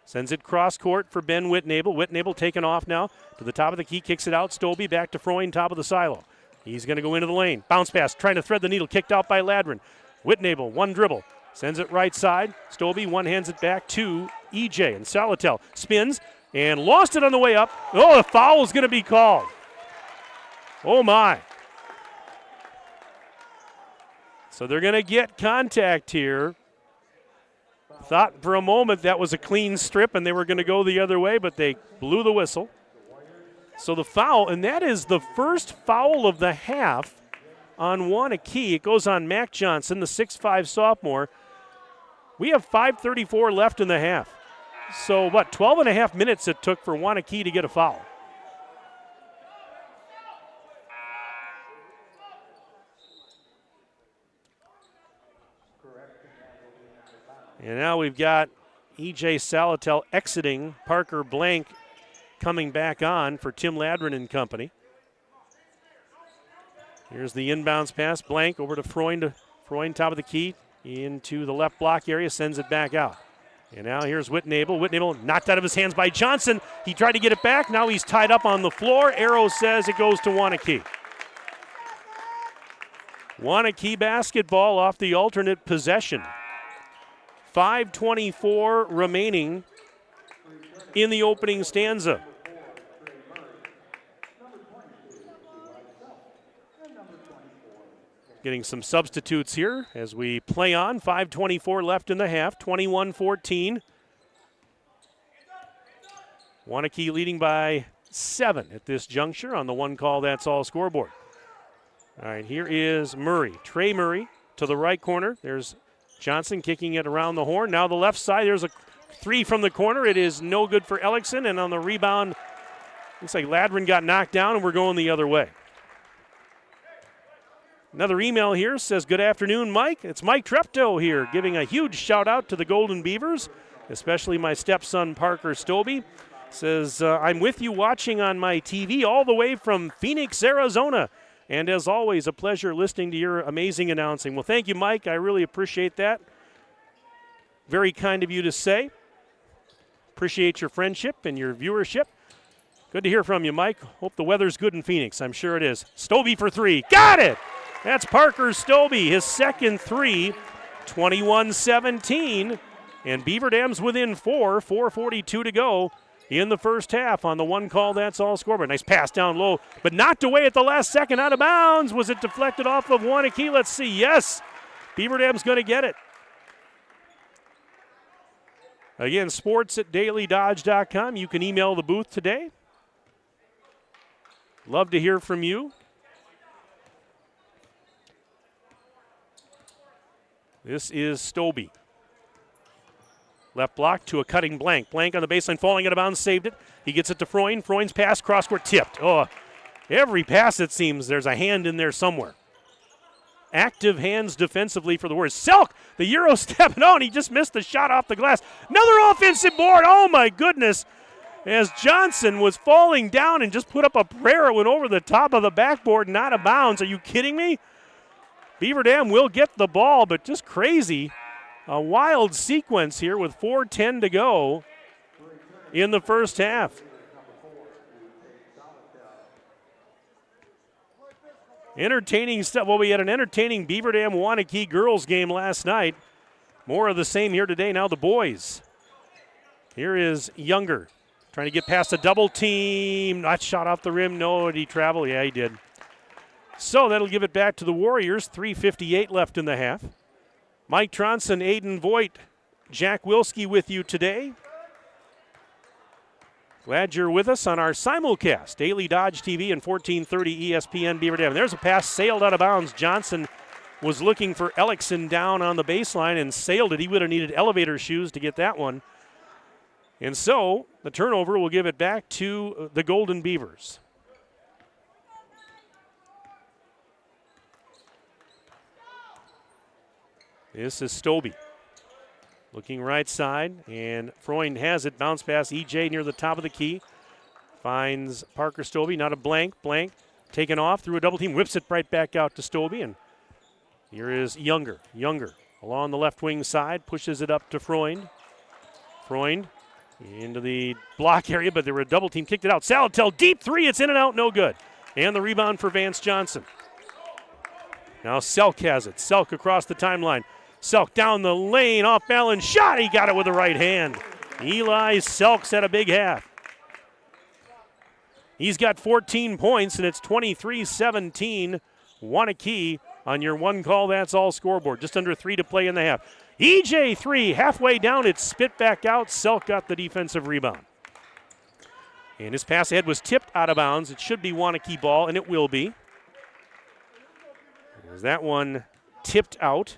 S2: sends it cross court for Ben Whitnable. Whitnable taken off now to the top of the key, kicks it out. Stobie back to Freund, top of the silo. He's going to go into the lane. Bounce pass, trying to thread the needle, kicked out by Ladrin. Whitnable, one dribble. Sends it right side. Stobie one hands it back to EJ. And Salatel spins and lost it on the way up. Oh, the foul is going to be called. Oh, my. So they're going to get contact here. Thought for a moment that was a clean strip and they were going to go the other way, but they blew the whistle. So the foul, and that is the first foul of the half on Waunakee. It goes on Mac Johnson, the 6'5 sophomore. We have 5:34 left in the half. So, 12 and a half minutes it took for Waunakee to get a foul. And now we've got E.J. Salatel exiting, Parker Blank coming back on for Tim Ladrin and company. Here's the inbounds pass. Blank over to Freund. Freund, top of the key, into the left block area, sends it back out. And now here's Whitnable. Whitnable knocked out of his hands by Johnson. He tried to get it back. Now he's tied up on the floor. Arrow says it goes to Waunakee. Waunakee basketball off the alternate possession. 5:24 remaining in the opening stanza. Getting some substitutes here as we play on. 5:24 left in the half, 21-14. Waunakee leading by 7 at this juncture on the one call that's all scoreboard. All right, here is Murray. Trey Murray to the right corner. There's Johnson kicking it around the horn. Now the left side, there's a three from the corner. It is no good for Ellickson, and on the rebound, looks like Ladrin got knocked down, and we're going the other way. Another email here says, good afternoon, Mike. It's Mike Treptow here, giving a huge shout out to the Golden Beavers, especially my stepson Parker Stobie. Says, I'm with you watching on my TV all the way from Phoenix, Arizona. And as always, a pleasure listening to your amazing announcing. Well, thank you, Mike. I really appreciate that. Very kind of you to say. Appreciate your friendship and your viewership. Good to hear from you, Mike. Hope the weather's good in Phoenix. I'm sure it is. Stobie for three. Got it! That's Parker Stobie, his second three, 21-17. And Beaver Dam's within 4:42 to go in the first half on the one call that's all scoreboard. Nice pass down low, but knocked away at the last second, out of bounds. Was it deflected off of Waunakee? Let's see. Yes, Beaver Dam's going to get it. Again, sports@dailydodge.com. You can email the booth today. Love to hear from you. This is Stobie. Left block to a cutting Blank. Blank on the baseline, falling out of bounds, saved it. He gets it to Freund. Freund's pass, cross-court tipped. Oh, every pass it seems there's a hand in there somewhere. Active hands defensively for the Warriors. Selk, the Euro stepping on. He just missed the shot off the glass. Another offensive board. Oh, my goodness. As Johnson was falling down and just put up a prayer, it went over the top of the backboard and out of bounds. Are you kidding me? Beaver Dam will get the ball, but just crazy. A wild sequence here with 4:10 to go in the first half. Entertaining stuff. Well, we had an entertaining Beaver Dam Waunakee girls game last night. More of the same here today. Now the boys. Here is Younger trying to get past a double team. Not shot off the rim. No, did he travel? Yeah, he did. So that'll give it back to the Warriors. 3:58 left in the half. Mike Tronson, Aiden Voigt, Jack Wilski with you today. Glad you're with us on our simulcast. Daily Dodge TV and 1430 ESPN Beaver Dam. There's a pass sailed out of bounds. Johnson was looking for Ellickson down on the baseline and sailed it. He would have needed elevator shoes to get that one. And so the turnover will give it back to the Golden Beavers. This is Stobie. Looking right side, and Freund has it. Bounce pass, EJ near the top of the key. Finds Parker Stobie, not a Blank. Blank taken off through a double team, whips it right back out to Stobie, and here is Younger. Younger along the left wing side, pushes it up to Freund. Freund into the block area, but there were a double team, kicked it out. Salatel, deep three, it's in and out, no good. And the rebound for Vance Johnson. Now Selk has it. Selk across the timeline. Selk down the lane, off balance shot. He got it with the right hand. Eli Selk's had a big half. He's got 14 points, and it's 23-17. Waunakee on your one call, that's all scoreboard. Just under 3 to play in the half. EJ 3, halfway down, it's spit back out. Selk got the defensive rebound. And his pass ahead was tipped out of bounds. It should be Waunakee ball, and it will be. There's that one tipped out.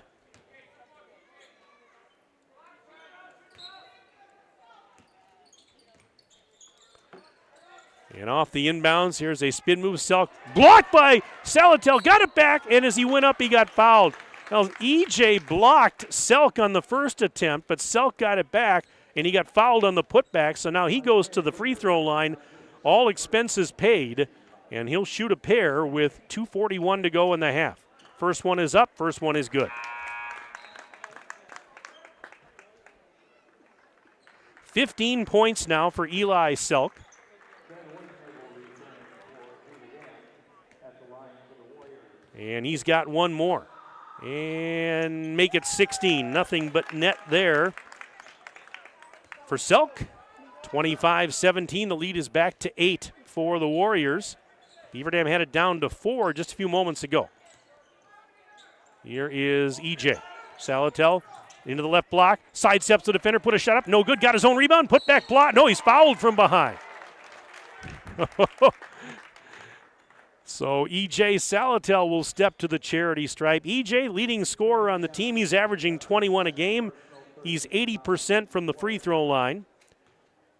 S2: And off the inbounds, here's a spin move. Selk blocked by Salatel, got it back, and as he went up, he got fouled. Now, EJ blocked Selk on the first attempt, but Selk got it back, and he got fouled on the putback, so now he goes to the free throw line, all expenses paid, and he'll shoot a pair with 2:41 to go in the half. First one is up, first one is good. 15 points now for Eli Selk. And he's got one more. And make it 16. Nothing but net there for Selk. 25-17. The lead is back to 8 for the Warriors. Beaver Dam had it down to 4 just a few moments ago. Here is EJ. Salatel into the left block. Sidesteps the defender, put a shot up. No good. Got his own rebound. Put back block. No, he's fouled from behind. So EJ Salatel will step to the charity stripe. EJ, leading scorer on the team. He's averaging 21 a game. He's 80% from the free throw line.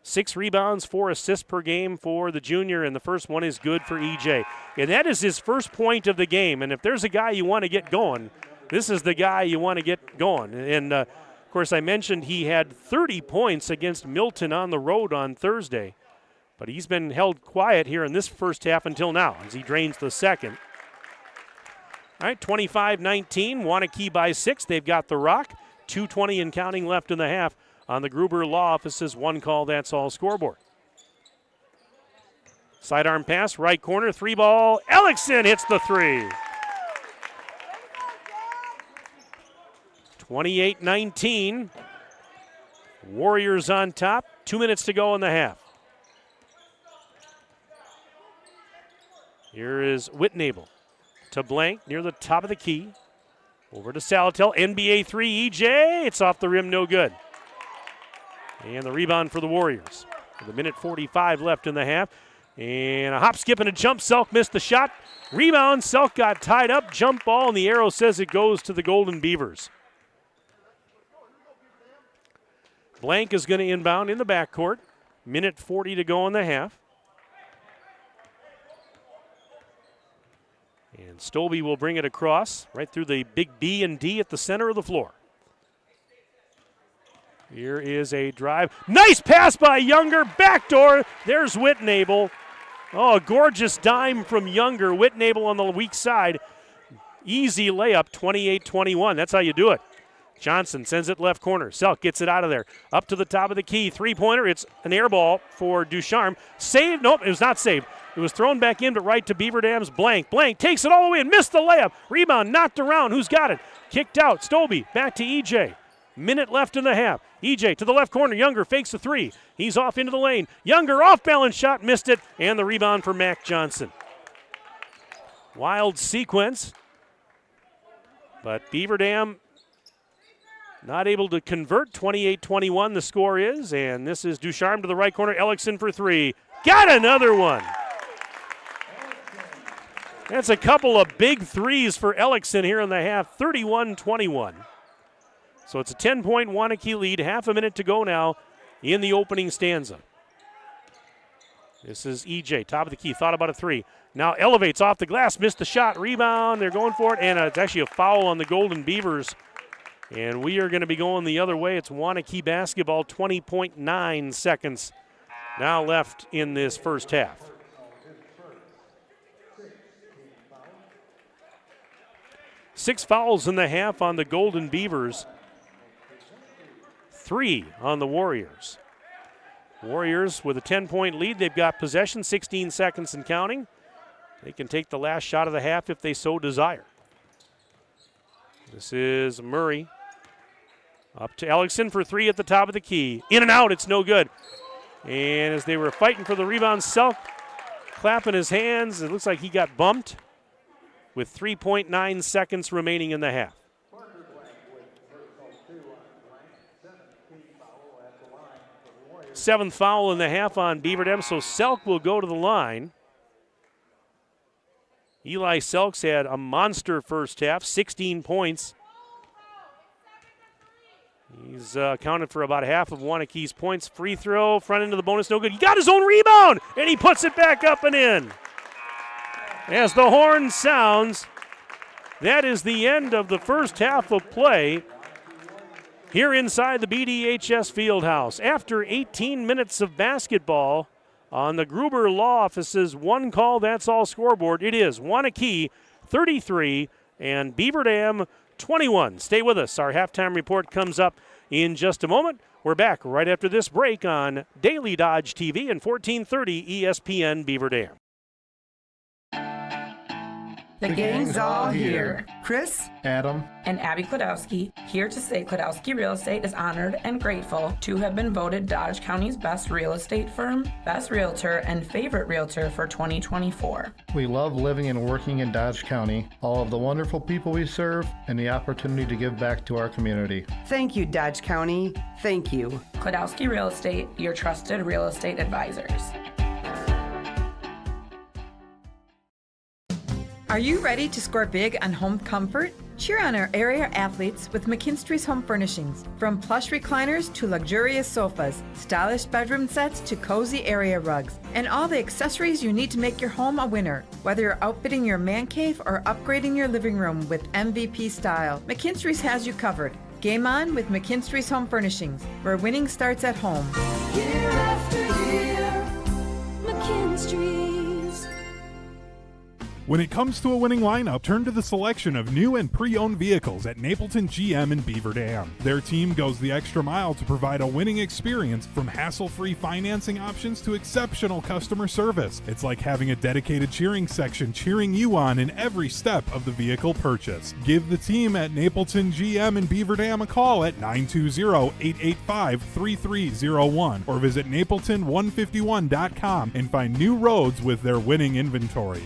S2: 6 rebounds, 4 assists per game for the junior, and the first one is good for EJ. And that is his first point of the game. And if there's a guy you want to get going, this is the guy you want to get going. And, of course, I mentioned he had 30 points against Milton on the road on Thursday. But he's been held quiet here in this first half until now as he drains the second. All right, 25-19, Waunakee by 6. They've got the rock. 2:20 and counting left in the half on the Gruber Law Office's one call, that's all scoreboard. Sidearm pass, right corner, 3-ball. Ellickson hits the 3. 28-19. Warriors on top. 2 minutes to go in the half. Here is Whitnable to Blank near the top of the key. Over to Salatel. NBA 3, EJ. It's off the rim, no good. And the rebound for the Warriors. With a minute 45 left in the half. And a hop, skip, and a jump. Selk missed the shot. Rebound. Selk got tied up. Jump ball, and the arrow says it goes to the Golden Beavers. Blank is going to inbound in the backcourt. Minute 40 to go in the half. And Stobie will bring it across right through the big B and D at the center of the floor. Here is a drive. Nice pass by Younger. Backdoor. There's Whitnable. Oh, a gorgeous dime from Younger. Whitnable on the weak side. Easy layup, 28-21. That's how you do it. Johnson sends it left corner. Selk gets it out of there. Up to the top of the key. Three-pointer. It's an air ball for Ducharme. Saved. Nope, it was not saved. It was thrown back in, but right to Beaver Dam's Blank. Blank takes it all the way and missed the layup. Rebound knocked around. Who's got it? Kicked out. Stobie back to EJ. Minute left in the half. EJ to the left corner. Younger fakes the 3. He's off into the lane. Younger off balance shot. Missed it. And the rebound for Mac Johnson. Wild sequence. But Beaver Dam not able to convert. 28-21 the score is. And this is Ducharme to the right corner. Ellickson for 3. Got another one. That's a couple of big threes for Ellickson here in the half, 31-21. So it's a 10-point Waunakee lead, half a minute to go now in the opening stanza. This is EJ, top of the key, thought about a 3. Now elevates off the glass, missed the shot, rebound, they're going for it, and it's actually a foul on the Golden Beavers. And we are going to be going the other way. It's Waunakee basketball, 20.9 seconds now left in this first half. 6 fouls in the half on the Golden Beavers. 3 on the Warriors. Warriors with a 10-point lead. They've got possession, 16 seconds and counting. They can take the last shot of the half if they so desire. This is Murray. Up to Ellickson for three at the top of the key. In and out, it's no good. And as they were fighting for the rebound, Selk clapping his hands. It looks like he got bumped with 3.9 seconds remaining in the half. Seventh foul in the half on Beaver Dam, so Selk will go to the line. Eli Selk's had a monster first half, 16 points. He's accounted for about half of Waunakee's points. Free throw, front end of the bonus, no good. He got his own rebound, and he puts it back up and in. As the horn sounds, that is the end of the first half of play here inside the BDHS Fieldhouse. After 18 minutes of basketball on the Gruber Law Office's one call, that's all scoreboard, it is Waunakee 33 and Beaver Dam 21. Stay with us. Our halftime report comes up in just a moment. We're back right after this break on Daily Dodge TV and 1430 ESPN Beaver Dam.
S10: The gang's all here. Chris,
S11: Adam,
S10: and Abby Klodowski here to say Klodowski Real Estate is honored and grateful to have been voted Dodge County's best real estate firm, best realtor, and favorite realtor for 2024.
S11: we love living and working in Dodge County, all of the wonderful people we serve, and the opportunity to give back to our community.
S12: Thank you, Dodge County. Thank you.
S10: Klodowski Real Estate, your trusted real estate advisors.
S13: Are you ready to score big on home comfort? Cheer on our area athletes with McKinstry's Home Furnishings. From plush recliners to luxurious sofas, stylish bedroom sets to cozy area rugs, and all the accessories you need to make your home a winner. Whether you're outfitting your man cave or upgrading your living room with MVP style, McKinstry's has you covered. Game on with McKinstry's Home Furnishings, where winning starts at home.
S7: Year after year, McKinstry's.
S14: When it comes to a winning lineup, turn to the selection of new and pre-owned vehicles at Napleton GM in Beaver Dam. Their team goes the extra mile to provide a winning experience, from hassle-free financing options to exceptional customer service. It's like having a dedicated cheering section cheering you on in every step of the vehicle purchase. Give the team at Napleton GM in Beaver Dam a call at 920-885-3301 or visit napleton151.com and find new roads with their winning inventory.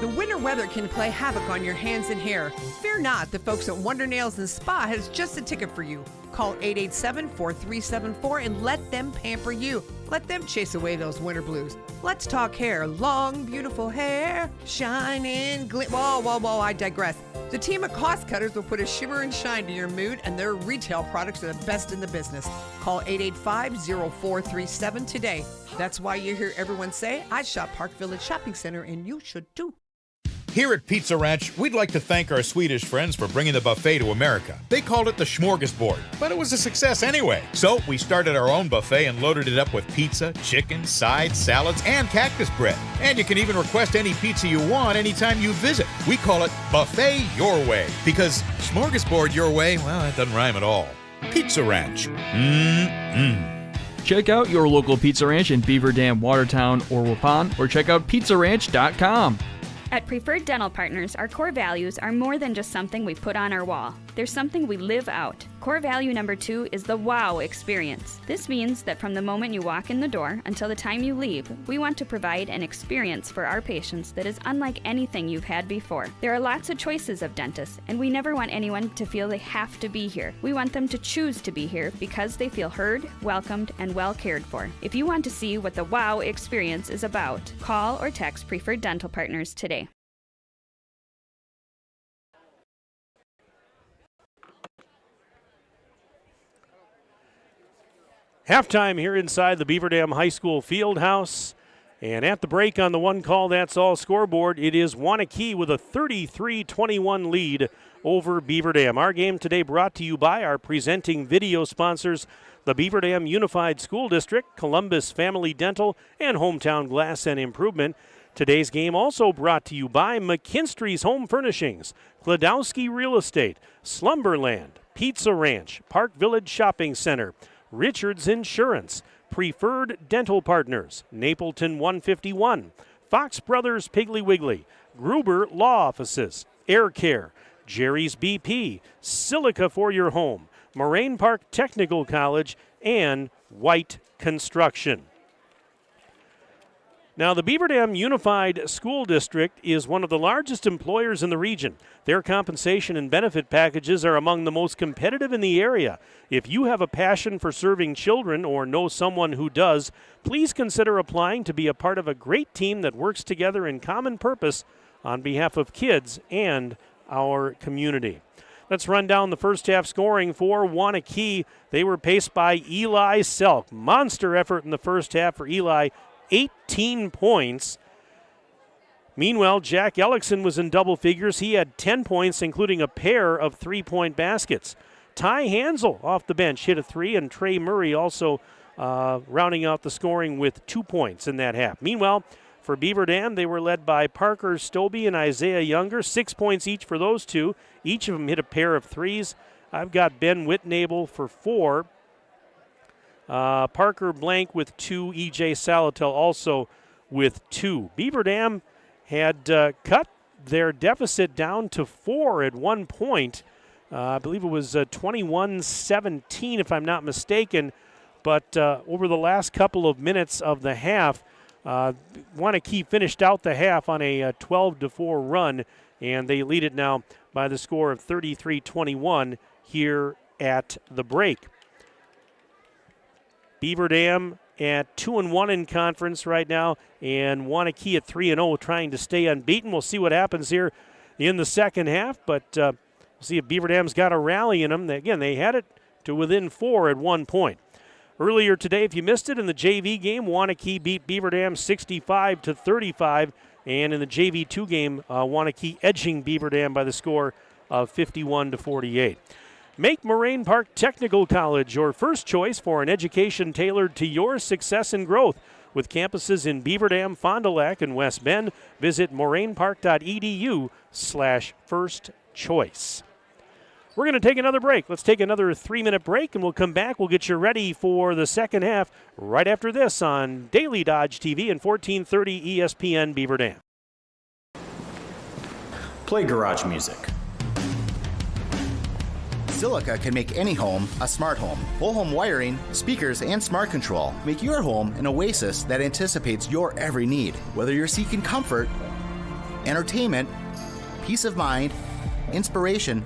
S15: The winter weather can play havoc on your hands and hair. Fear not, the folks at Wonder Nails and Spa has just the ticket for you. Call 887-4374 and let them pamper you. Let them chase away those winter blues. Let's talk hair. Long, beautiful hair, shining, whoa, I digress. The team of cost cutters will put a shimmer and shine to your mood, and their retail products are the best in the business. Call 885-0437 today. That's why you hear everyone say, I shop Park Village Shopping Center, and you should too.
S16: Here at Pizza Ranch, we'd like to thank our Swedish friends for bringing the buffet to America. They called it the smorgasbord, but it was a success anyway. So we started our own buffet and loaded it up with pizza, chicken, sides, salads, and cactus bread. And you can even request any pizza you want anytime you visit. We call it Buffet Your Way, because smorgasbord your way, well, that doesn't rhyme at all. Pizza Ranch.
S5: Check out your local Pizza Ranch in Beaver Dam, Watertown, or Waupun, or check out pizzaranch.com.
S17: At Preferred Dental Partners, our core values are more than just something we put on our wall. They're something we live out. Core value number 2 is the wow experience. This means that from the moment you walk in the door until the time you leave, we want to provide an experience for our patients that is unlike anything you've had before. There are lots of choices of dentists, and we never want anyone to feel they have to be here. We want them to choose to be here because they feel heard, welcomed, and well cared for. If you want to see what the wow experience is about, call or text Preferred Dental Partners today.
S2: Halftime here inside the Beaver Dam High School Fieldhouse. And at the break on the one call, that's all scoreboard, it is Waunakee with a 33-21 lead over Beaver Dam. Our game today brought to you by our presenting video sponsors, the Beaver Dam Unified School District, Columbus Family Dental, and Hometown Glass and Improvement. Today's game also brought to you by McKinstry's Home Furnishings, Klodowski Real Estate, Slumberland, Pizza Ranch, Park Village Shopping Center, Richards Insurance, Preferred Dental Partners, Napleton 151, Fox Brothers Piggly Wiggly, Gruber Law Offices, Air Care, Jerry's BP, Silica for your home, Moraine Park Technical College, and White Construction. Now, the Beaver Dam Unified School District is one of the largest employers in the region. Their compensation and benefit packages are among the most competitive in the area. If you have a passion for serving children or know someone who does, please consider applying to be a part of a great team that works together in common purpose on behalf of kids and our community. Let's run down the first half scoring for Waunakee. They were paced by Eli Selk. Monster effort in the first half for Eli. 18 points. Meanwhile, Jack Ellickson was in double figures. He had 10 points, including a pair of three-point baskets. Ty Hansel off the bench hit a three, and Trey Murray also rounding out the scoring with 2 points in that half. Meanwhile, for Beaver Dam, they were led by Parker Stobie and Isaiah Younger, 6 points each for those two. Each of them hit a pair of threes. I've got Ben Whitnable for 4. Parker Blank with 2, E.J. Salatel also with 2. Beaver Dam had cut their deficit down to 4 at one point. I believe it was 21-17 if I'm not mistaken. But over the last couple of minutes of the half, Waunakee finished out the half on a 12-4 run, and they lead it now by the score of 33-21 here at the break. Beaver Dam at 2-1 in conference right now, and Waunakee at 3-0 trying to stay unbeaten. We'll see what happens here in the second half, but we'll see if Beaver Dam's got a rally in them. Again, they had it to within 4 at one point. Earlier today, if you missed it, in the JV game, Waunakee beat Beaver Dam 65-35, and in the JV2 game, Waunakee edging Beaver Dam by the score of 51-48. Make Moraine Park Technical College your first choice for an education tailored to your success and growth. With campuses in Beaver Dam, Fond du Lac, and West Bend, visit morainepark.edu/first choice. We're going to take another break. Let's take another 3-minute break, and we'll come back. We'll get you ready for the second half right after this on Daily Dodge TV and 1430 ESPN Beaver Dam.
S18: Play garage music. Silica can make any home a smart home. Whole home wiring, speakers, and smart control make your home an oasis that anticipates your every need. Whether you're seeking comfort, entertainment, peace of mind, inspiration,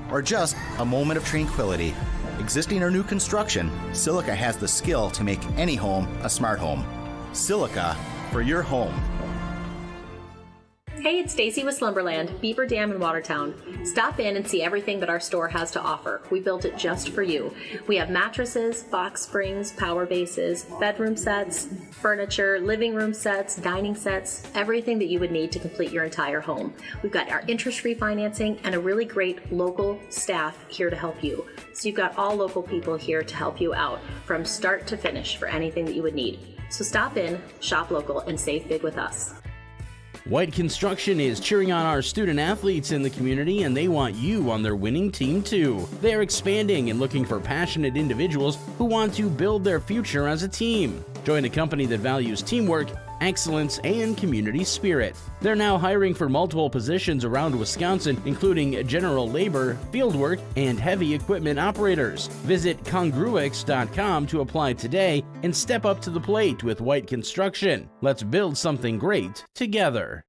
S18: or just a moment of tranquility. Existing or new construction, Silica has the skill to make any home a smart home. Silica for your home.
S19: Hey, it's Stacy with Slumberland, Beaver Dam in Watertown. Stop in and see everything that our store has to offer. We built it just for you. We have mattresses, box springs, power bases, bedroom sets, furniture, living room sets, dining sets, everything that you would need to complete your entire home. We've got our interest-free financing and a really great local staff here to help you. So you've got all local people here to help you out from start to finish for anything that you would need. So stop in, shop local, and save big with us.
S20: White Construction is cheering on our student athletes in the community, and they want you on their winning team too. They're expanding and looking for passionate individuals who want to build their future as a team. Join a company that values teamwork, excellence, and community spirit. They're now hiring for multiple positions around Wisconsin, including general labor, fieldwork, and heavy equipment operators. Visit congruix.com to apply today and step up to the plate with White Construction. Let's build something great together.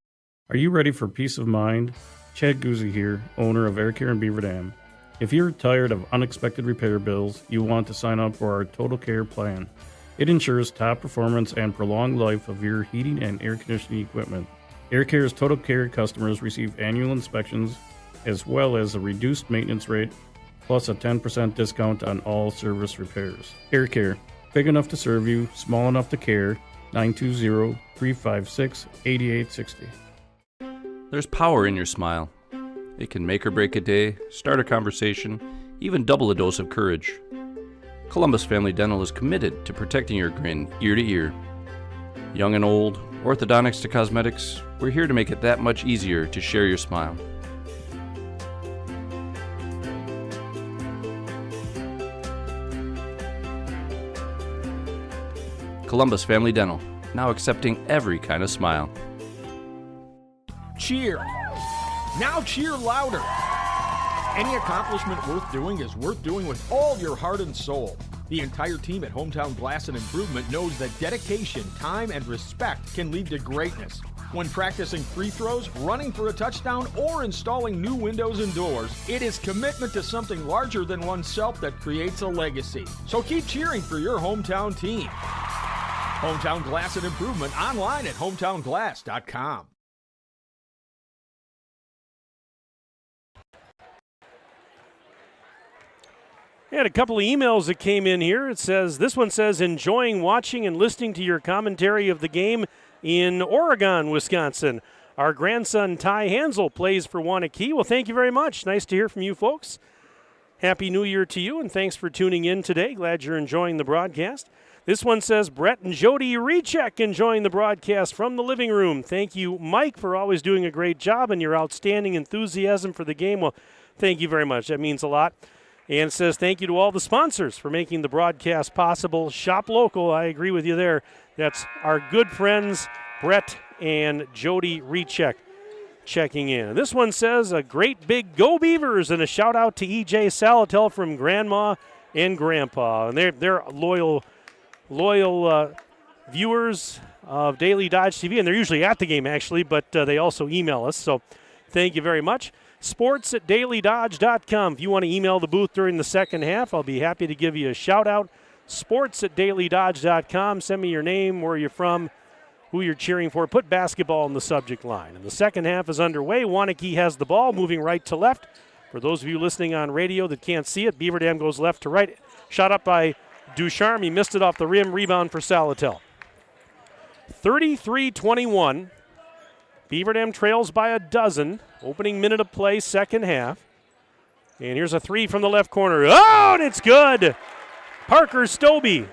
S3: Are you ready for peace of mind? Chad Guzzi here, owner of Air Care in Beaver Dam. If you're tired of unexpected repair bills, you want to sign up for our Total Care plan. It ensures top performance and prolonged life of your heating and air conditioning equipment. Air Care's Total Care customers receive annual inspections as well as a reduced maintenance rate plus a 10% discount on all service repairs. Air Care, big enough to serve you, small enough to care. 920-356-8860.
S4: There's power in your smile. It can make or break a day, start a conversation, even double a dose of courage. Columbus Family Dental is committed to protecting your grin ear to ear. Young and old, orthodontics to cosmetics, we're here to make it that much easier to share your smile. Columbus Family Dental, now accepting every kind of smile.
S8: Cheer. Now cheer louder. Any accomplishment worth doing is worth doing with all your heart and soul. The entire team at Hometown Glass and Improvement knows that dedication, time, and respect can lead to greatness. When practicing free throws, running for a touchdown, or installing new windows and doors, it is commitment to something larger than oneself that creates a legacy. So keep cheering for your hometown team. Hometown Glass and Improvement online at hometownglass.com.
S2: We had a couple of emails that came in here. This one says, enjoying watching and listening to your commentary of the game in Oregon, Wisconsin. Our grandson Ty Hansel plays for Waunakee. Well, thank you very much. Nice to hear from you folks. Happy New Year to you, and thanks for tuning in today. Glad you're enjoying the broadcast. This one says, Brett and Jody Recheck enjoying the broadcast from the living room. Thank you, Mike, for always doing a great job and your outstanding enthusiasm for the game. Well, thank you very much. That means a lot. And it says, thank you to all the sponsors for making the broadcast possible. Shop local. I agree with you there. That's our good friends, Brett and Jody Recheck, checking in. This one says, a great big Go Beavers, and a shout out to EJ Salatel from Grandma and Grandpa. And they're loyal viewers of Daily Dodge TV, and they're usually at the game, actually, but they also email us. So thank you very much. sports@dailydodge.com. If you want to email the booth during the second half, I'll be happy to give you a shout out. sports@dailydodge.com. Send me your name, where you're from, who you're cheering for. Put basketball in the subject line. And the second half is underway. Waunakee has the ball, moving right to left. For those of you listening on radio that can't see it, Beaver Dam goes left to right. Shot up by Ducharme. He missed it off the rim. Rebound for Salatel. 33-21. Beaver Dam trails by a dozen. Opening minute of play, second half. And here's a three from the left corner. Oh, and it's good. Parker Stobie,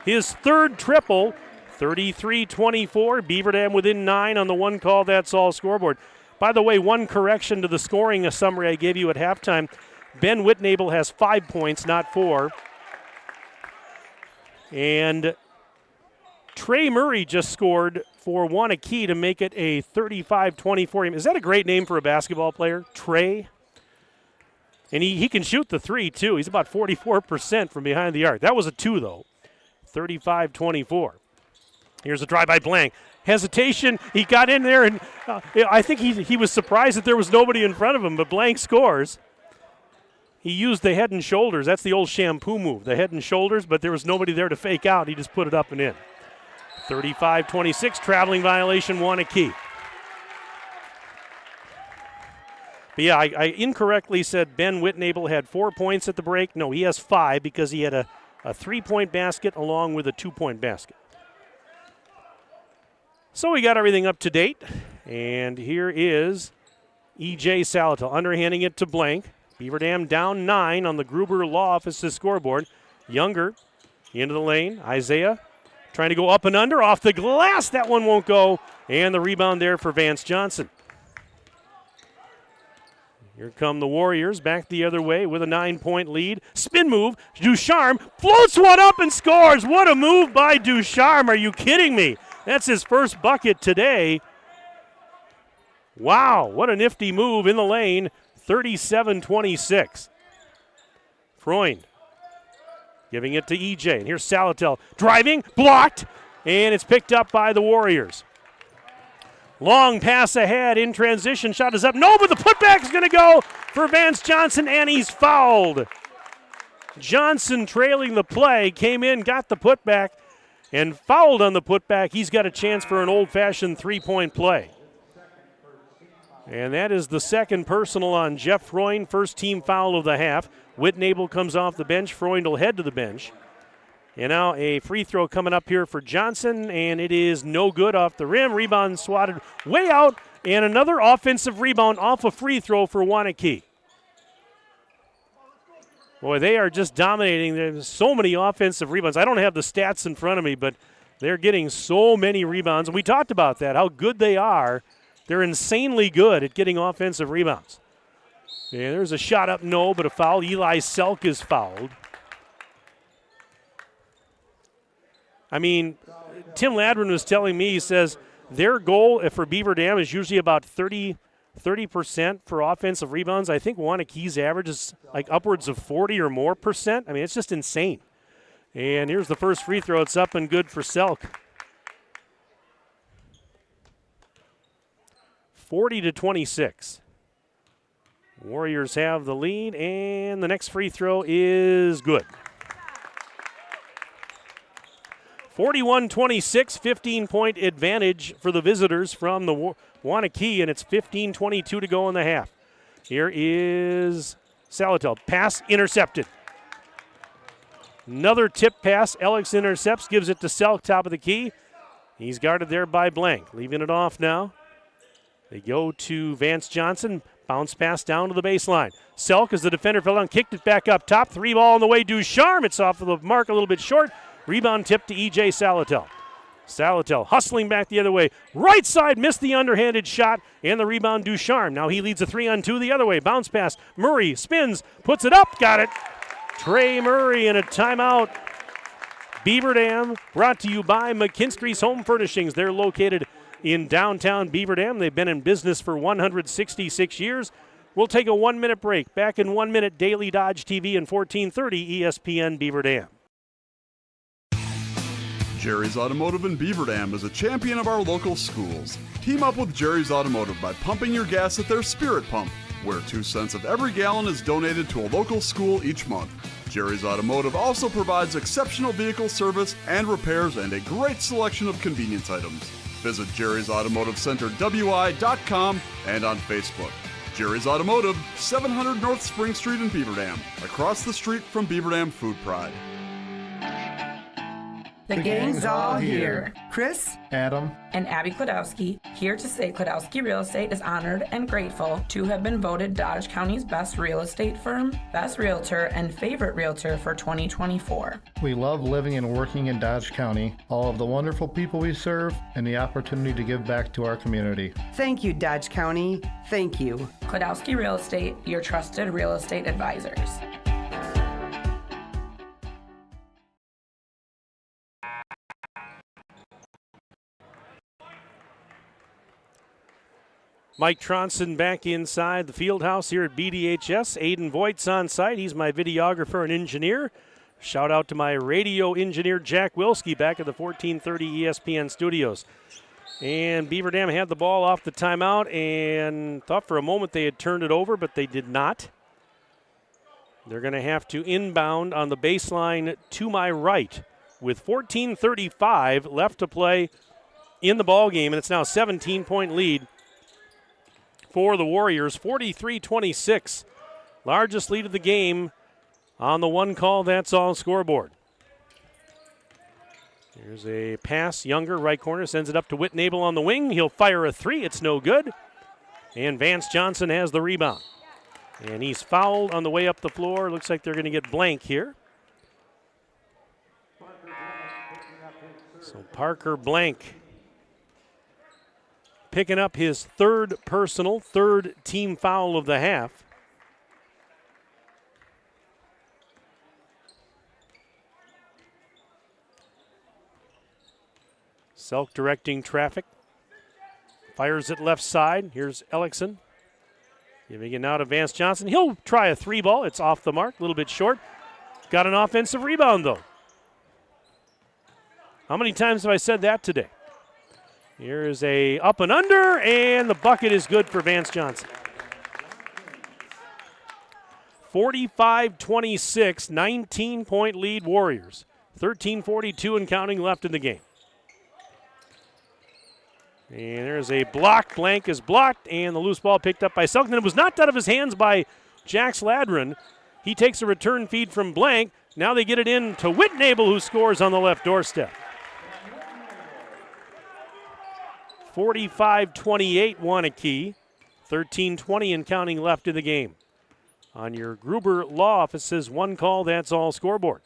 S2: his third triple. 33-24. Beaver Dam within 9 on the one call. That's all scoreboard. By the way, one correction to the scoring summary I gave you at halftime. Ben Whitnable has 5 points, not 4. And Trey Murray just scored for Waunakee to make it a 35-24. Is that a great name for a basketball player? Trey? And he can shoot the three, too. He's about 44% from behind the arc. That was a 2, though. 35-24. Here's a drive by Blank. Hesitation. He got in there, and I think he was surprised that there was nobody in front of him, but Blank scores. He used the head and shoulders. That's the old shampoo move, the head and shoulders, but there was nobody there to fake out. He just put it up and in. 35-26, traveling violation, Waunakee. But yeah, I incorrectly said Ben Whitnable had 4 points at the break. No, he has 5 because he had a 3-point basket along with a 2-point basket. So we got everything up to date, and here is E.J. Salatel underhanding it to Blank. Beaver Dam down 9 on the Gruber Law Office's scoreboard. Younger into the lane. Isaiah trying to go up and under, off the glass. That one won't go, and the rebound there for Vance Johnson. Here come the Warriors back the other way with a 9-point lead. Spin move. Ducharme floats one up and scores. What a move by Ducharme. Are you kidding me? That's his first bucket today. Wow, what a nifty move in the lane. 37-26. Freund giving it to EJ. And here's Salatel driving, blocked, and it's picked up by the Warriors. Long pass ahead in transition. Shot is up. No, but the putback is going to go for Vance Johnson, and he's fouled. Johnson trailing the play, came in, got the putback, and fouled on the putback. He's got a chance for an old-fashioned 3-point play. And that is the second personal on Jeff Freund, first team foul of the half. Whitnable comes off the bench. Freund will head to the bench. And now a free throw coming up here for Johnson, and it is no good off the rim. Rebound swatted way out, and another offensive rebound off a free throw for Waunakee. Boy, they are just dominating. There's so many offensive rebounds. I don't have the stats in front of me, but they're getting so many rebounds. And we talked about that, how good they are. They're insanely good at getting offensive rebounds. Yeah, there's a shot up, no, but a foul. Eli Selk is fouled. I mean, Tim Ladrin was telling me, he says, their goal for Beaver Dam is usually about 30 30% for offensive rebounds. I think Waunakee's average is like upwards of 40 or more percent. I mean, it's just insane. And here's the first free throw. It's up and good for Selk. 40-26. Warriors have the lead, and the next free throw is good. 41-26, 15-point advantage for the visitors from the Waunakee, and it's 15-22 to go in the half. Here is Salatel. Pass intercepted. Another tip pass. Alex intercepts, gives it to Selk, top of the key. He's guarded there by Blank. Leaving it off now. They go to Vance Johnson. Bounce pass down to the baseline. Selk, as the defender fell down, kicked it back up top. 3 ball on the way. Ducharme. It's off of the mark a little bit short. Rebound tip to E.J. Salatel. Salatel hustling back the other way. Right side, missed the underhanded shot, and the rebound Ducharme. Now he leads a 3-on-2 the other way. Bounce pass. Murray spins, puts it up, got it. Trey Murray in a timeout. Beaver Dam, brought to you by McKinstry's Home Furnishings. They're located in downtown Beaver Dam. They've been in business for 166 years. We'll take a 1-minute break. Back in 1 minute, Daily Dodge TV and 1430 ESPN Beaver Dam.
S9: Jerry's Automotive in Beaver Dam is a champion of our local schools. Team up with Jerry's Automotive by pumping your gas at their Spirit Pump, where 2 cents of every gallon is donated to a local school each month. Jerry's Automotive also provides exceptional vehicle service and repairs and a great selection of convenience items. Visit Jerry's Automotive Center WI.com and on Facebook. Jerry's Automotive, 700 North Spring Street in Beaver Dam, across the street from Beaver Dam Food Pride.
S10: The gang's all here.
S12: Chris,
S11: Adam,
S10: and Abby Klodowski, here to say Klodowski Real Estate is honored and grateful to have been voted Dodge County's best real estate firm, best realtor, and favorite realtor for 2024.
S11: we love living and working in Dodge County, all of the wonderful people we serve, and the opportunity to give back to our community.
S12: thank you, Dodge County. Thank you.
S10: Klodowski Real Estate, your trusted real estate advisors.
S2: Mike Tronson back inside the field house here at BDHS. Aiden Voigt's on site. He's my videographer and engineer. Shout out to my radio engineer, Jack Wilski, back at the 1430 ESPN studios. And Beaver Dam had the ball off the timeout and thought for a moment they had turned it over, but they did not. They're going to have to inbound on the baseline to my right with 14:35 left to play in the ball game, and it's now a 17-point lead for the Warriors, 43-26. Largest lead of the game on the one call, that's all scoreboard. Here's a pass. Younger, right corner, sends it up to Whitnable on the wing. He'll fire a 3. It's no good. And Vance Johnson has the rebound. And he's fouled on the way up the floor. Looks like they're going to get blank here. So Parker Blank picking up his third personal, third team foul of the half. Selk directing traffic. Fires it left side. Here's Ellickson. Giving it now to Vance Johnson. He'll try a 3-ball. It's off the mark, a little bit short. Got an offensive rebound, though. How many times have I said that today? Here's a up and under, and the bucket is good for Vance Johnson. 45-26, 19-point lead Warriors. 13:42 and counting left in the game. And there's a block. Blank is blocked, and the loose ball picked up by Selkman. It was knocked out of his hands by Jax Ladron. He takes a return feed from Blank. Now they get it in to Whitnable, who scores on the left doorstep. 45-28 Waunakee. 13:20 and counting left in the game. On your Gruber Law Office says one call, that's all scoreboard.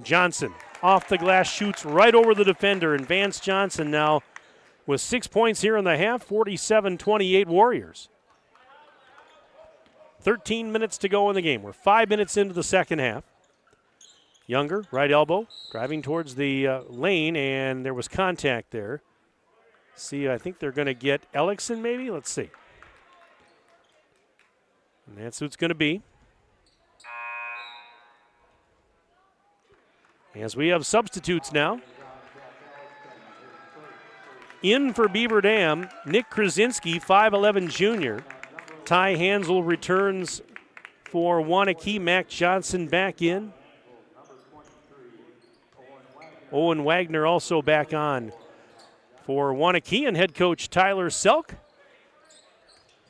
S2: Johnson off the glass, shoots right over the defender, and Vance Johnson now with 6 points here in the half, 47-28 Warriors. 13 minutes to go in the game. We're 5 minutes into the second half. Younger, right elbow, driving towards the lane, and there was contact there. See, I think they're going to get Ellickson maybe. Let's see. And that's who it's going to be. As we have substitutes now. In for Beaver Dam, Nick Krasinski, 5'11 junior. Ty Hansel returns for Waunakee. Mac Johnson back in. Owen Wagner also back on for Waunakee, and head coach Tyler Selk.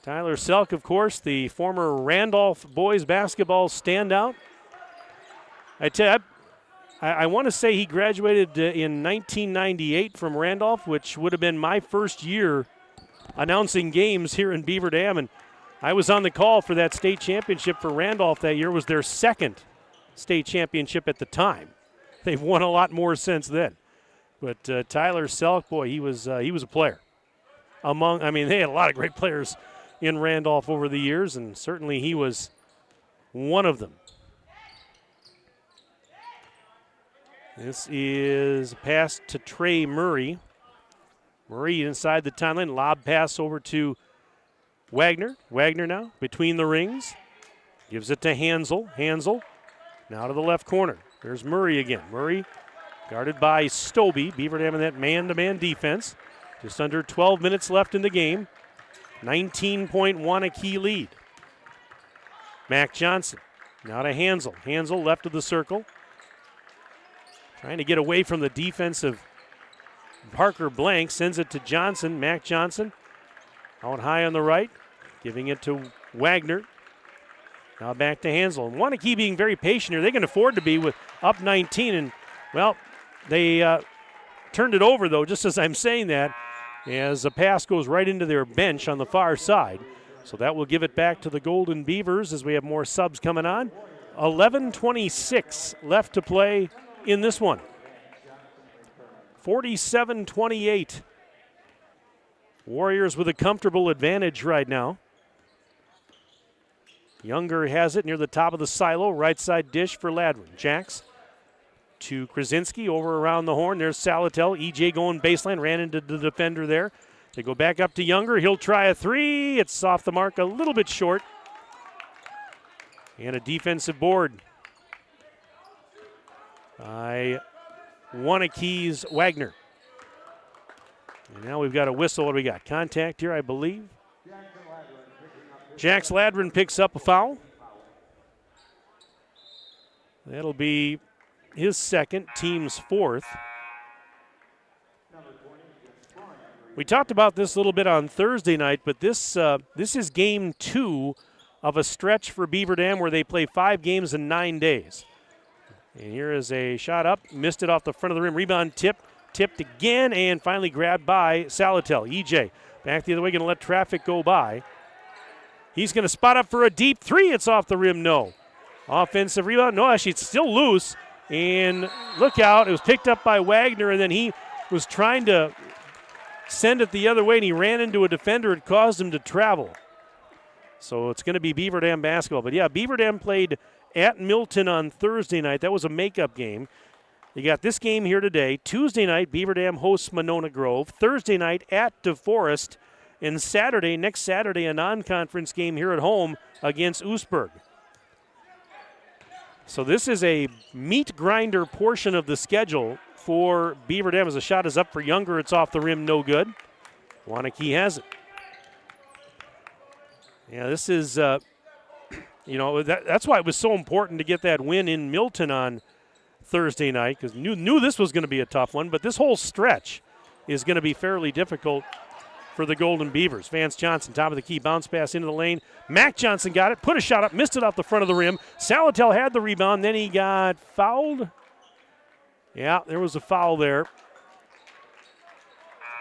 S2: Tyler Selk, of course, the former Randolph boys basketball standout. I tell you, I want to say he graduated in 1998 from Randolph, which would have been my first year announcing games here in Beaver Dam, and I was on the call for that state championship for Randolph that year. It was their second state championship at the time. They've won a lot more since then. But Tyler Selk, boy, he was a player. They had a lot of great players in Randolph over the years, and certainly he was one of them. This is a pass to Trey Murray. Murray inside the timeline, lob pass over to Wagner. Wagner now between the rings. Gives it to Hansel. Hansel now to the left corner. There's Murray again. Murray guarded by Stobie. Beaver Dam in that man-to-man defense. Just under 12 minutes left in the game. 19-point Waunakee lead. Mac Johnson now to Hansel. Hansel left of the circle. Trying to get away from the defense of Parker Blank. Sends it to Johnson. Mac Johnson out high on the right. Giving it to Wagner. Now back to Hansel. And Waunakee being very patient here. They can afford to be with up 19. And, well, they turned it over, though, just as I'm saying that, as the pass goes right into their bench on the far side. So that will give it back to the Golden Beavers as we have more subs coming on. 11:26 left to play in this one. 47-28. Warriors with a comfortable advantage right now. Younger has it near the top of the silo. Right side dish for Ladron. Jacks to Krasinski over around the horn. There's Salatel. EJ going baseline. Ran into the defender there. They go back up to Younger. He'll try a three. It's off the mark a little bit short. And a defensive board by Waunakee's Wagner. And now we've got a whistle. What do we got? Contact here, I believe. Jax Ladron picks up a foul. That'll be his second, team's fourth. We talked about this a little bit on Thursday night, but this is game 2 of a stretch for Beaver Dam where they play 5 games in 9 days. And here is a shot up, missed it off the front of the rim. Rebound tipped again, and finally grabbed by Salatel. EJ back the other way, going to let traffic go by. He's going to spot up for a deep three. It's off the rim, no. Offensive rebound, no, actually it's still loose. And look out, it was picked up by Wagner, and then he was trying to send it the other way, and he ran into a defender. It caused him to travel. So it's going to be Beaver Dam basketball. But yeah, Beaver Dam played at Milton on Thursday night. That was a makeup game. You got this game here today. Tuesday night, Beaver Dam hosts Monona Grove. Thursday night at DeForest. And next Saturday, a non-conference game here at home against Oostburg. So this is a meat grinder portion of the schedule for Beaver Dam. As the shot is up for Younger, it's off the rim, no good. Waunakee has it. Yeah, this is, that's why it was so important to get that win in Milton on Thursday night, because knew this was going to be a tough one, but this whole stretch is going to be fairly difficult for the Golden Beavers. Vance Johnson, top of the key, bounce pass into the lane. Mac Johnson got it, put a shot up, missed it off the front of the rim. Salatel had the rebound, then he got fouled. Yeah, there was a foul there.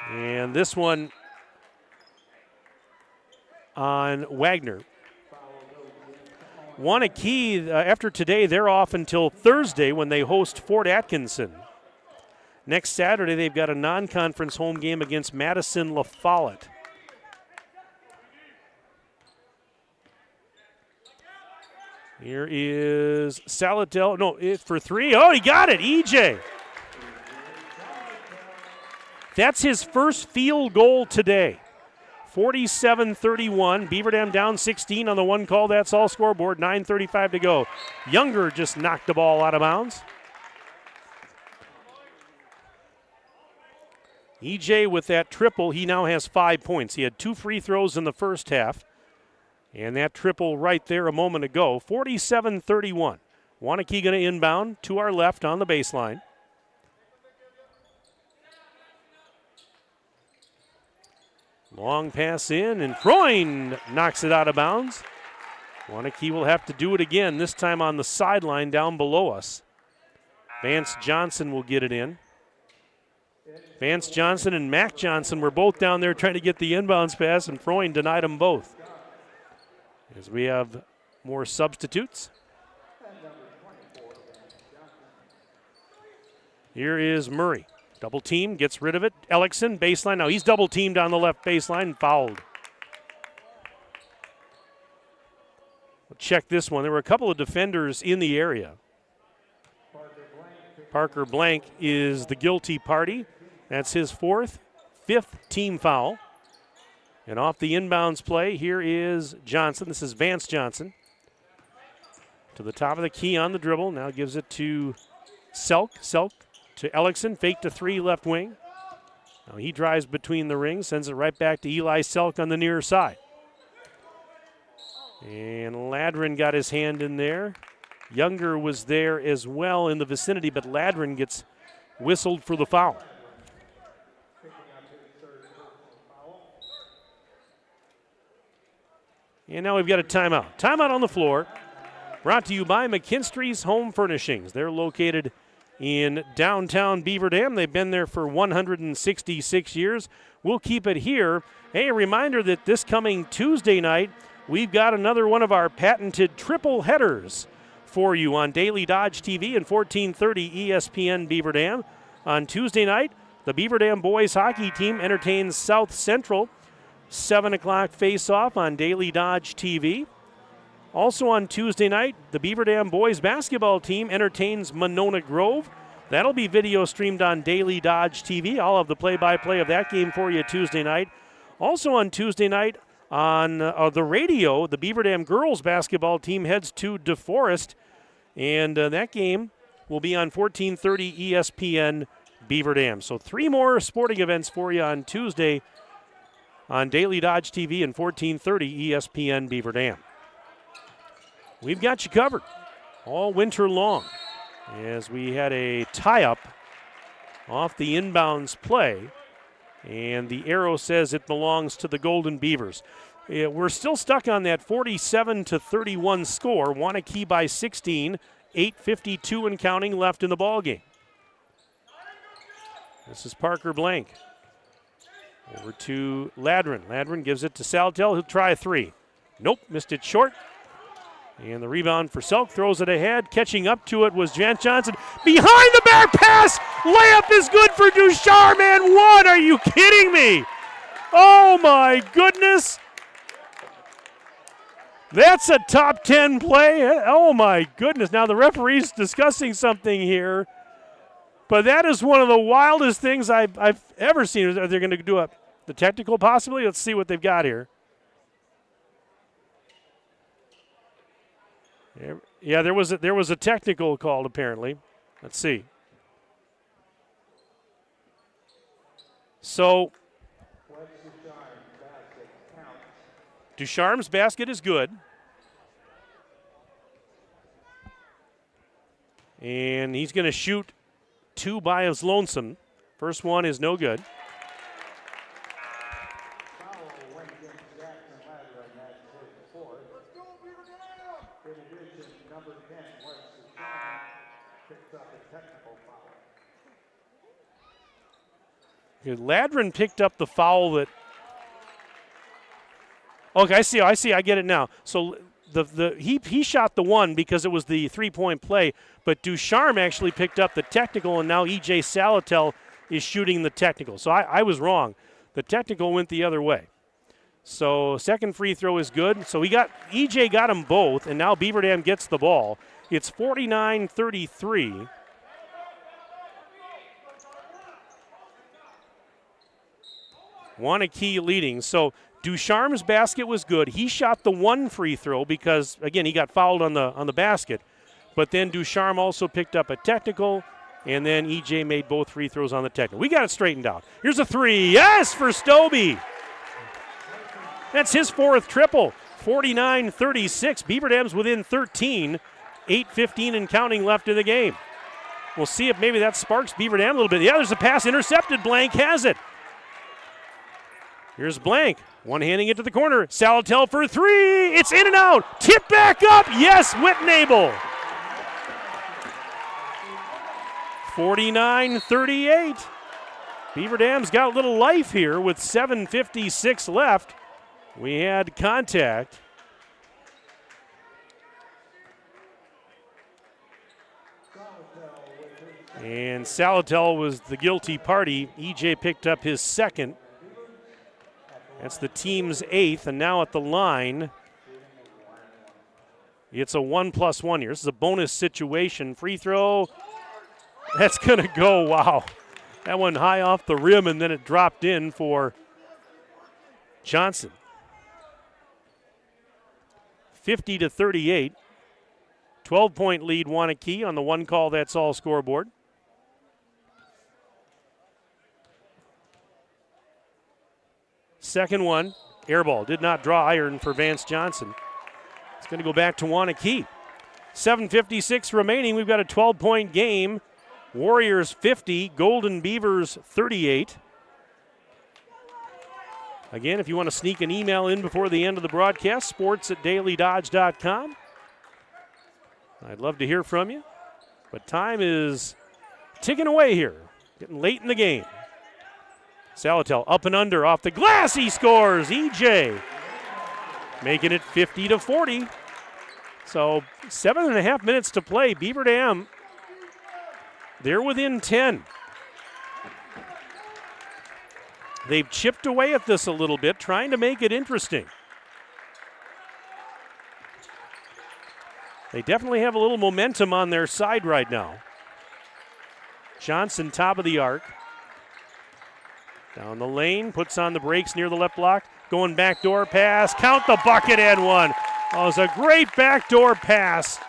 S2: And this one on Wagner. Waunakee, after today, they're off until Thursday when they host Fort Atkinson. Next Saturday, they've got a non-conference home game against Madison La Follette. Here is Salatel. No, for three. Oh, he got it. EJ. That's his first field goal today. 47-31. Beaver Dam down 16 on the one call. That's all scoreboard. 9:35 to go. Younger just knocked the ball out of bounds. EJ with that triple, he now has 5 points. He had 2 free throws in the first half. And that triple right there a moment ago. 47-31. Waunakee going to inbound to our left on the baseline. Long pass in, and Freund knocks it out of bounds. Waunakee will have to do it again, this time on the sideline down below us. Vance Johnson will get it in. Vance Johnson and Mac Johnson were both down there trying to get the inbounds pass, and Freund denied them both. As we have more substitutes. Here is Murray. Double team, gets rid of it. Ellickson, baseline. Now he's double teamed on the left baseline and fouled. We'll check this one. There were a couple of defenders in the area. Parker Blank is the guilty party. That's his 4th, 5th team foul. And off the inbounds play, here is Johnson. This is Vance Johnson. To the top of the key on the dribble. Now gives it to Selk. Selk to Ellickson, fake to 3, left wing. Now he drives between the rings, sends it right back to Eli Selk on the near side. And Ladrin got his hand in there. Younger was there as well in the vicinity, but Ladrin gets whistled for the foul. And now we've got a timeout. Timeout on the floor, brought to you by McKinstry's Home Furnishings. They're located in downtown Beaver Dam. They've been there for 166 years. We'll keep it here. Hey, a reminder that this coming Tuesday night, we've got another one of our patented triple headers for you on Daily Dodge TV and 1430 ESPN Beaver Dam. On Tuesday night, the Beaver Dam boys hockey team entertains South Central. 7 o'clock face-off on Daily Dodge TV. Also on Tuesday night, the Beaver Dam boys basketball team entertains Monona Grove. That'll be video streamed on Daily Dodge TV. I'll have the play-by-play of that game for you Tuesday night. Also on Tuesday night on the radio, the Beaver Dam girls basketball team heads to DeForest, and that game will be on 1430 ESPN Beaver Dam. So 3 more sporting events for you on Tuesday on Daily Dodge TV and 1430 ESPN Beaver Dam. We've got you covered all winter long as we had a tie-up off the inbounds play, and the arrow says it belongs to the Golden Beavers. We're still stuck on that 47-31 score. Waunakee by 16, 8:52 and counting left in the ballgame. This is Parker Blank. Over to Ladrin. Ladrin gives it to Saltel. He'll try a 3. Nope, missed it short. And the rebound for Selk, throws it ahead. Catching up to it was Vance Johnson. Behind the back pass! Layup is good for Ducharme and 1. Are you kidding me? Oh my goodness. That's a top 10 play. Oh my goodness. Now the referee's discussing something here. But that is one of the wildest things I've ever seen. Are they going to do the technical possibly? Let's see what they've got here. Yeah, there was a technical called apparently. Let's see. So Ducharme's basket is good. And he's going to shoot 2 by his lonesome. First one is no good. Ladrin picked up the foul that. Okay, I see. I get it now. So he shot the 1 because it was the 3-point play, but Ducharme actually picked up the technical, and now EJ Salatel is shooting the technical. So I was wrong. The technical went the other way. So second free throw is good. So EJ got them both, and now Beaver Dam gets the ball. It's 49-33. Waunakee leading. So Ducharme's basket was good. He shot the one free throw because, again, he got fouled on the basket. But then Ducharme also picked up a technical, and then EJ made both free throws on the technical. We got it straightened out. Here's a three. Yes, for Stobie. That's his fourth triple. 49-36. Beaver Dam's within 13. 8:15 and counting left in the game. We'll see if maybe that sparks Beaver Dam a little bit. Yeah, there's a pass intercepted. Blank has it. Here's Blank. One-handing it to the corner. Salatel for three. It's in and out. Tip back up. Yes, Whitnable. 49-38. Beaver Dam's got a little life here with 7:56 left. We had contact. And Salatel was the guilty party. EJ picked up his second. That's the team's eighth, and now at the line, it's a 1+1 here. This is a bonus situation. Free throw. That's going to go. Wow. That one high off the rim, and then it dropped in for Johnson. 50-38. 12-point lead, Waunakee on the one call, that's all scoreboard. Second one, air ball. Did not draw iron for Vance Johnson. It's going to go back to Waunakee. 7:56 remaining. We've got a 12-point game. Warriors 50, Golden Beavers 38. Again, if you want to sneak an email in before the end of the broadcast, sports@dailydodge.com. I'd love to hear from you. But time is ticking away here. Getting late in the game. Salatel up and under off the glass. He scores. EJ making it 50-40. So 7.5 minutes to play. Beaver Dam, they're within 10. They've chipped away at this a little bit, trying to make it interesting. They definitely have a little momentum on their side right now. Johnson, top of the arc. Down the lane, puts on the brakes near the left block. Going backdoor pass. Count the bucket and one. Oh, it was a great backdoor pass.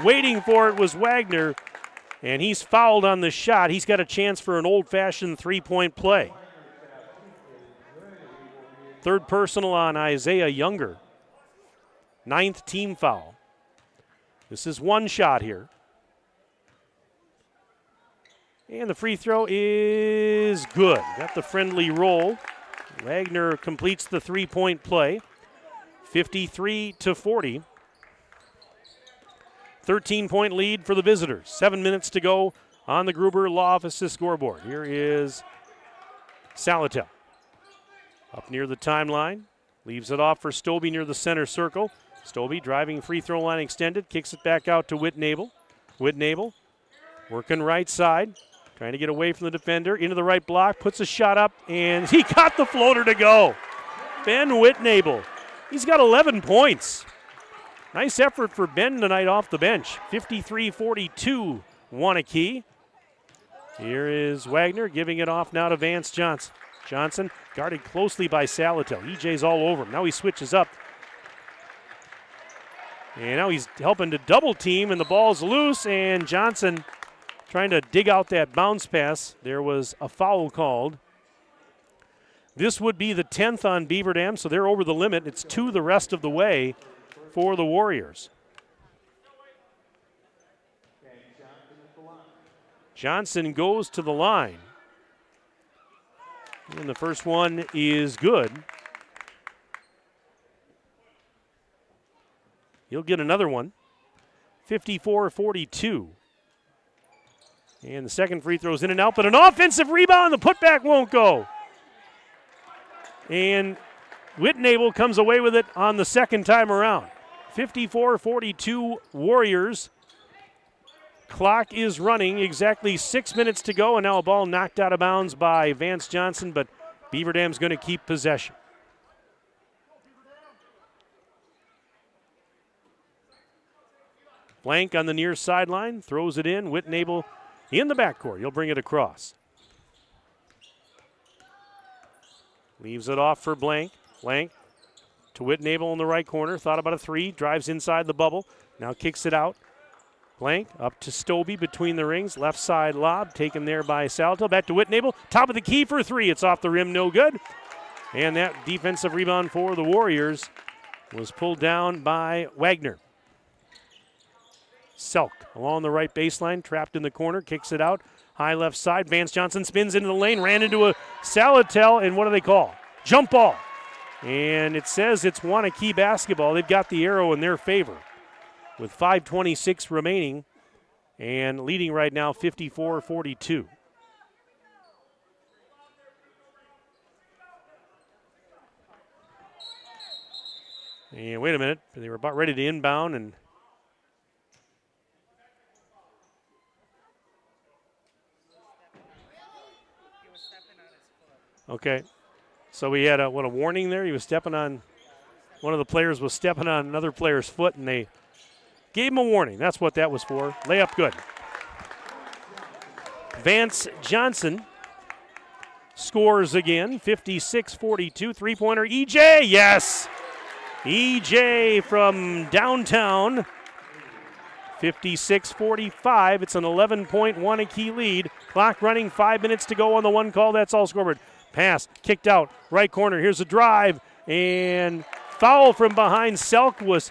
S2: Waiting for it was Wagner, and he's fouled on the shot. He's got a chance for an old-fashioned three-point play. Third personal on Isaiah Younger. 9th team foul. This is one shot here. And the free throw is good. Got the friendly roll. Wagner completes the three-point play. 53-40. 13-point lead for the visitors. 7 minutes to go on the Gruber Law Offices scoreboard. Here is Salatel. Up near the timeline. Leaves it off for Stobie near the center circle. Stobie driving free throw line extended. Kicks it back out to Whitnable. Whitnable working right side. Trying to get away from the defender. Into the right block. Puts a shot up. And he got the floater to go. Ben Whitnable. He's got 11 points. Nice effort for Ben tonight off the bench. 53-42 Waunakee. Here is Wagner giving it off now to Vance Johnson. Johnson guarded closely by Salatel. EJ's all over him. Now he switches up. And now he's helping to double team, and the ball's loose, and Johnson trying to dig out that bounce pass. There was a foul called. This would be the 10th on Beaver Dam, so they're over the limit. It's 2 the rest of the way for the Warriors. Johnson goes to the line. And the first one is good. He'll get another one. 54-42. And the second free throw's in and out, but an offensive rebound. The putback won't go. And Whitnable comes away with it on the second time around. 54-42 Warriors. Clock is running, exactly 6 minutes to go, and now a ball knocked out of bounds by Vance Johnson, but Beaver Dam's going to keep possession. Blank on the near sideline, throws it in. Whitnable in the backcourt. He'll bring it across. Leaves it off for Blank. Blank to Whitnable in the right corner. Thought about a three. Drives inside the bubble. Now kicks it out. Blank up to Stobie between the rings. Left side lob taken there by Salto. Back to Whitnable. Top of the key for three. It's off the rim. No good. And that defensive rebound for the Warriors was pulled down by Wagner. Selk along the right baseline. Trapped in the corner. Kicks it out. High left side. Vance Johnson spins into the lane. Ran into a Salatel. And what do they call? Jump ball. And it says it's Waunakee basketball. They've got the arrow in their favor with 5:26 remaining and leading right now 54-42. And wait a minute. They were about ready to inbound and okay. So we had a warning there. He was stepping on, one of the players was stepping on another player's foot, and they gave him a warning. That's what that was for. Layup good. Vance Johnson scores again, 56-42. Three-pointer, EJ, yes! EJ from downtown, 56-45. It's an 11-point Waunakee lead. Clock running, 5 minutes to go on the one call. That's all scoreboard. Pass, kicked out, right corner. Here's a drive, and foul from behind. Selk was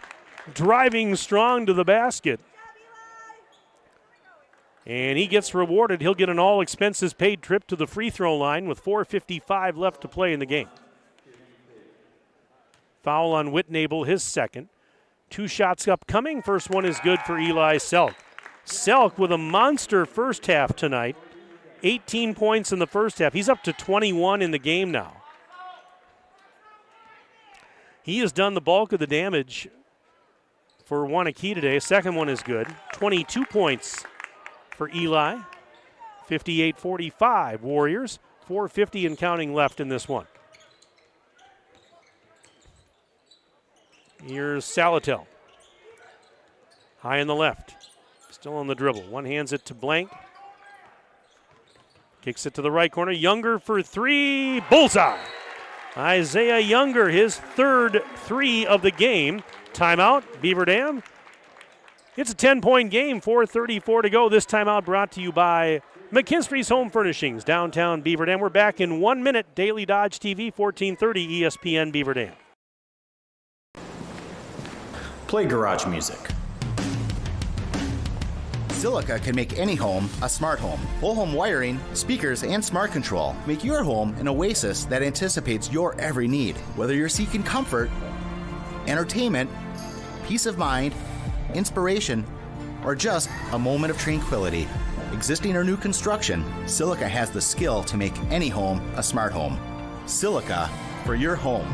S2: driving strong to the basket. And he gets rewarded. He'll get an all-expenses-paid trip to the free throw line with 4:55 left to play in the game. Foul on Whitnable, his second. 2 shots upcoming. First one is good for Eli Selk. Selk with a monster first half tonight. 18 points in the first half. He's up to 21 in the game now. He has done the bulk of the damage for Waunakee today. Second one is good. 22 points for Eli. 58-45 Warriors. 4:50 and counting left in this one. Here's Salatel. High on the left. Still on the dribble. One hands it to Blank. Kicks it to the right corner. Younger for three. Bullseye. Isaiah Younger, his third three of the game. Timeout, Beaver Dam. It's a 10-point game, 4:34 to go. This timeout brought to you by McKinstry's Home Furnishings, downtown Beaver Dam. We're back in 1 minute. Daily Dodge TV, 1430 ESPN Beaver Dam.
S18: Play garage music. Silica can make any home a smart home. Whole home wiring, speakers, and smart control make your home an oasis that anticipates your every need. Whether you're seeking comfort, entertainment, peace of mind, inspiration, or just a moment of tranquility. Existing or new construction, Silica has the skill to make any home a smart home. Silica for your home.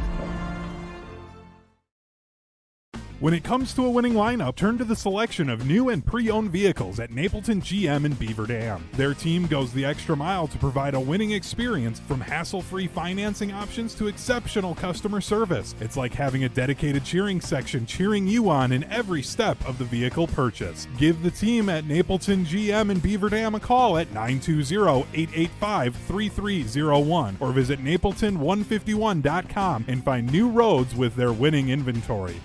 S14: When it comes to a winning lineup, turn to the selection of new and pre-owned vehicles at Napleton GM in Beaver Dam. Their team goes the extra mile to provide a winning experience, from hassle-free financing options to exceptional customer service. It's like having a dedicated cheering section cheering you on in every step of the vehicle purchase. Give the team at Napleton GM in Beaver Dam a call at 920-885-3301 or visit napleton151.com and find new roads with their winning inventory.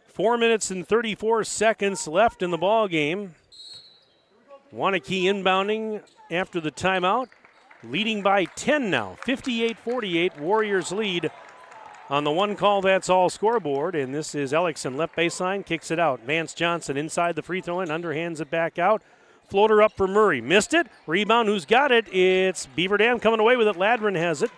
S2: Four minutes and 34 seconds left in the ball game. Waunakee inbounding after the timeout, leading by 10 now. 58-48, Warriors lead on the one call. That's all scoreboard. And this is Ellickson, left baseline, kicks it out. Vance Johnson inside the free throw line, underhands it back out. Floater up for Murray. Missed it. Rebound. Who's got it? It's Beaver Dam coming away with it. Ladron has it.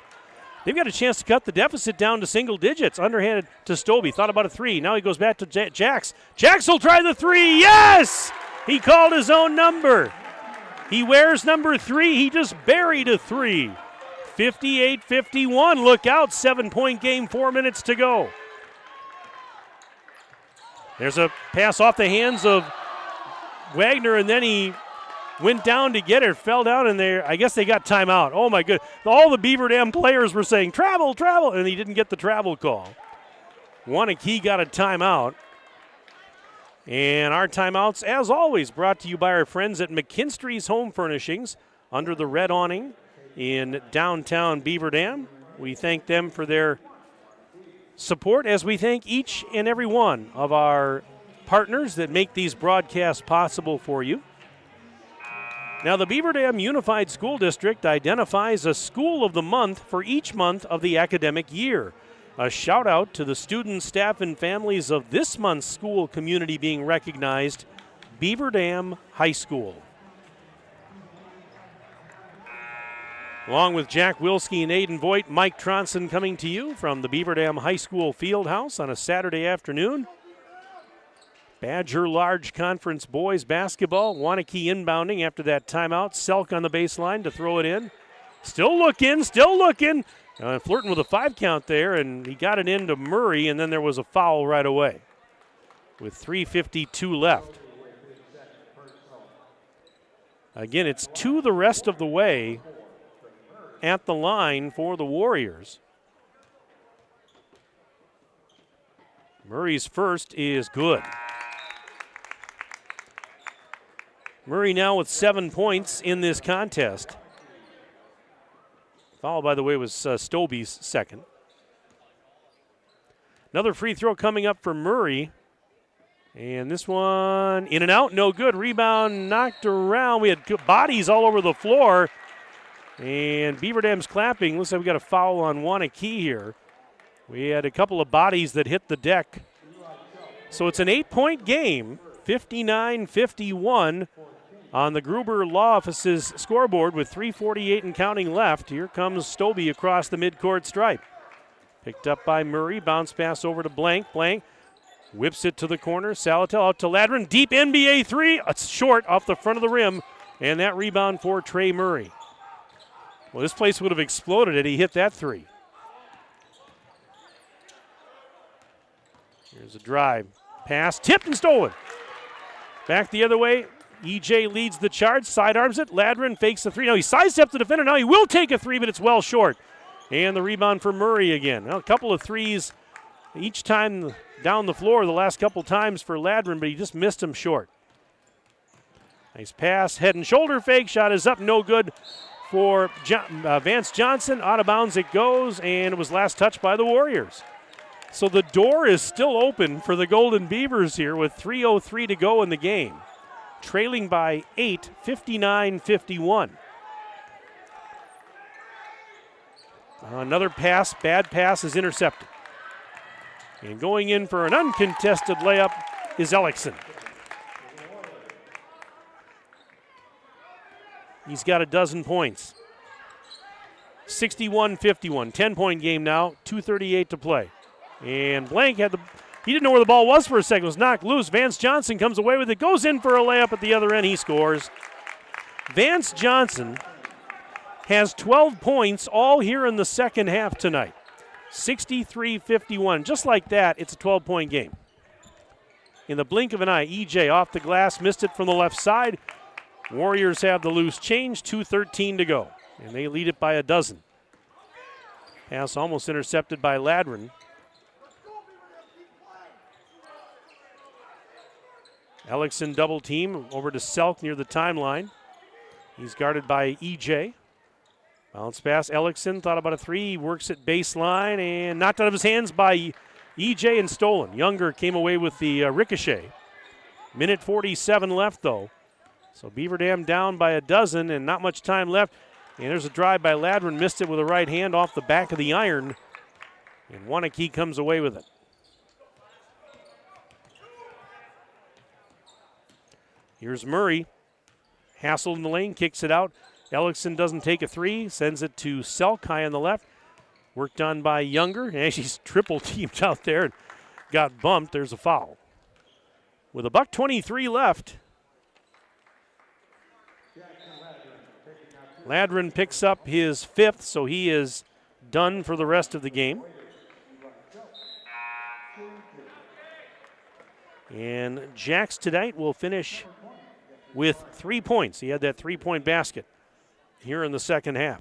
S2: They've got a chance to cut the deficit down to single digits. Underhanded to Stobie. Thought about a three. Now he goes back to Jax. Jax will try the three. Yes! He called his own number. He wears number 3. He just buried a three. 58-51. Look out. 7-point game. 4 minutes to go. There's a pass off the hands of Wagner, and then he went down to get it, fell down in there. I guess they got timeout. Oh, my goodness. All the Beaver Dam players were saying, travel, travel, and he didn't get the travel call. Waunakee got a timeout. And our timeouts, as always, brought to you by our friends at McKinstry's Home Furnishings under the red awning in downtown Beaver Dam. We thank them for their support, as we thank each and every one of our partners that make these broadcasts possible for you. Now, the Beaver Dam Unified School District identifies a school of the month for each month of the academic year. A shout out to the students, staff, and families of this month's school community being recognized, Beaver Dam High School. Along with Jack Wilski and Aiden Voigt, Mike Tronson coming to you from the Beaver Dam High School Fieldhouse on a Saturday afternoon. Badger Large Conference boys basketball. Waunakee inbounding after that timeout. Selk on the baseline to throw it in. Still looking. Flirting with a 5 count there, and he got it into Murray, and then there was a foul right away with 3:52 left. Again, it's 2 the rest of the way at the line for the Warriors. Murray's first is good. Murray now with 7 points in this contest. Foul, by the way, was Stobie's second. Another free throw coming up for Murray. And this one in and out, no good. Rebound knocked around. We had bodies all over the floor. And Beaver Dam's clapping. Looks like we got a foul on Waunakee here. We had a couple of bodies that hit the deck. So it's an 8-point game, 59-51. On the Gruber Law Office's scoreboard with 3:48 and counting left. Here comes Stobie across the midcourt stripe. Picked up by Murray. Bounce pass over to Blank. Blank whips it to the corner. Salatel out to Ladron. Deep NBA three. It's short off the front of the rim. And that rebound for Trey Murray. Well, this place would have exploded had he hit that three. Here's a drive. Pass tipped and stolen. Back the other way. EJ leads the charge, sidearms it. Ladron fakes the three. Now he sidesteps the defender. Now he will take a three, but it's well short. And the rebound for Murray again. Now a couple of threes each time down the floor the last couple times for Ladron, but he just missed him short. Nice pass, head and shoulder fake. Shot is up, no good for Vance Johnson. Out of bounds it goes, and it was last touched by the Warriors. So the door is still open for the Golden Beavers here with 3:03 to go in the game. Trailing by 8, 59-51. Another pass, bad pass is intercepted. And going in for an uncontested layup is Ellickson. He's got a dozen points. 61-51, 10-point game now, 2:38 to play. And Blank had he didn't know where the ball was for a second. It was knocked loose. Vance Johnson comes away with it, goes in for a layup at the other end. He scores. Vance Johnson has 12 points all here in the second half tonight. 63-51. Just like that, it's a 12-point game. In the blink of an eye, EJ off the glass, missed it from the left side. Warriors have the loose change, 2:13 to go. And they lead it by a dozen. Pass almost intercepted by Ladron. Ellickson double team over to Selk near the timeline. He's guarded by EJ. Bounce pass, Ellickson thought about a three. He works at baseline and knocked out of his hands by EJ and stolen. Younger came away with the ricochet. Minute 47 left though. So Beaver Dam down by a dozen and not much time left. And there's a drive by Ladron, missed it with a right hand off the back of the iron. And Waunakee comes away with it. Here's Murray. Hassled in the lane, kicks it out. Ellickson doesn't take a three, sends it to Selk high on the left. Worked on by Younger. And she's triple teamed out there and got bumped. There's a foul. With $1:23 left, Ladron picks up his fifth, so he is done for the rest of the game. And Jax tonight will finish with 3 points. He had that 3-point basket here in the second half.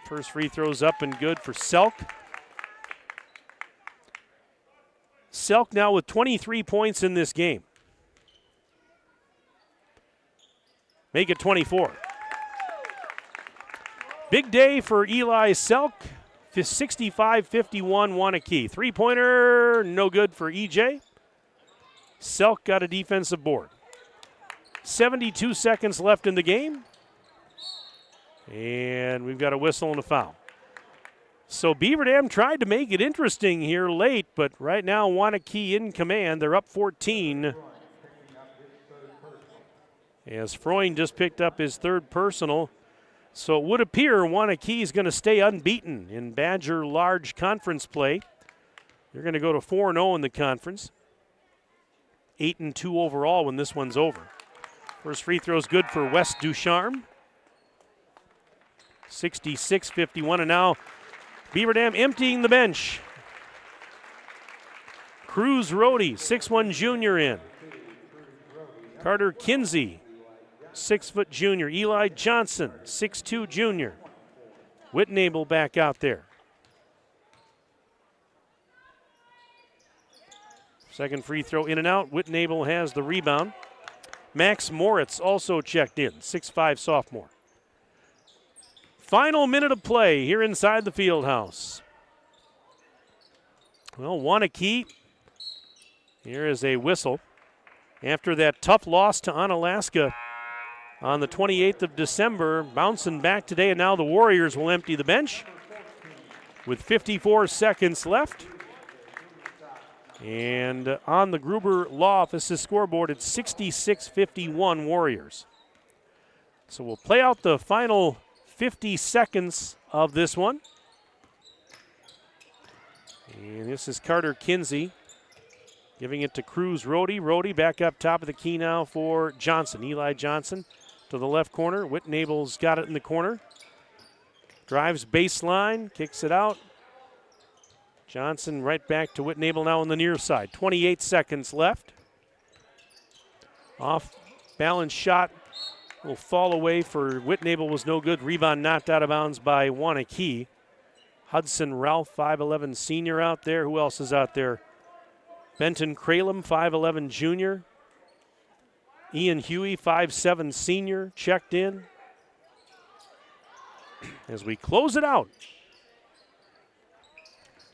S2: First free throw's up and good for Selk. Selk now with 23 points in this game. Make it 24. Big day for Eli Selk. 65-51 Waunakee. Three-pointer, no good for EJ. Selk got a defensive board. 72 seconds left in the game. And we've got a whistle and a foul. So Beaver Dam tried to make it interesting here late, but right now Waunakee in command. They're up 14. As Freund just picked up his third personal. So it would appear Waunakee is going to stay unbeaten in Badger Large Conference play. They're going to go to 4-0 in the conference. 8-2 overall when this one's over. First free throw is good for Wes Ducharme. 66-51, and now Beaver Dam emptying the bench. Cruz Rohde, 6'1" junior in. Carter Kinsey, 6' junior. Eli Johnson, 6'2" junior. Whitnable back out there. Second free throw in and out. Whitnable has the rebound. Max Moritz also checked in, 6'5" sophomore. Final minute of play here inside the field house. Well, Waunakee, here is a whistle. After that tough loss to Onalaska on the 28th of December, bouncing back today, and now the Warriors will empty the bench with 54 seconds left. And on the Gruber Law Office's scoreboard, it's 66-51 Warriors. So we'll play out the final 50 seconds of this one. And this is Carter Kinsey giving it to Cruz Rohde. Rohde back up top of the key now for Johnson. Eli Johnson to the left corner. Whitnable's got it in the corner. Drives baseline, kicks it out. Johnson right back to Whitnable now on the near side. 28 seconds left. Off balance shot will fall away for Whitnable, was no good. Rebound knocked out of bounds by Waunakee. Hudson Ralph, 5'11" senior out there. Who else is out there? Benton Kralum, 5'11" junior. Ian Huey, 5'7" senior, checked in. As we close it out.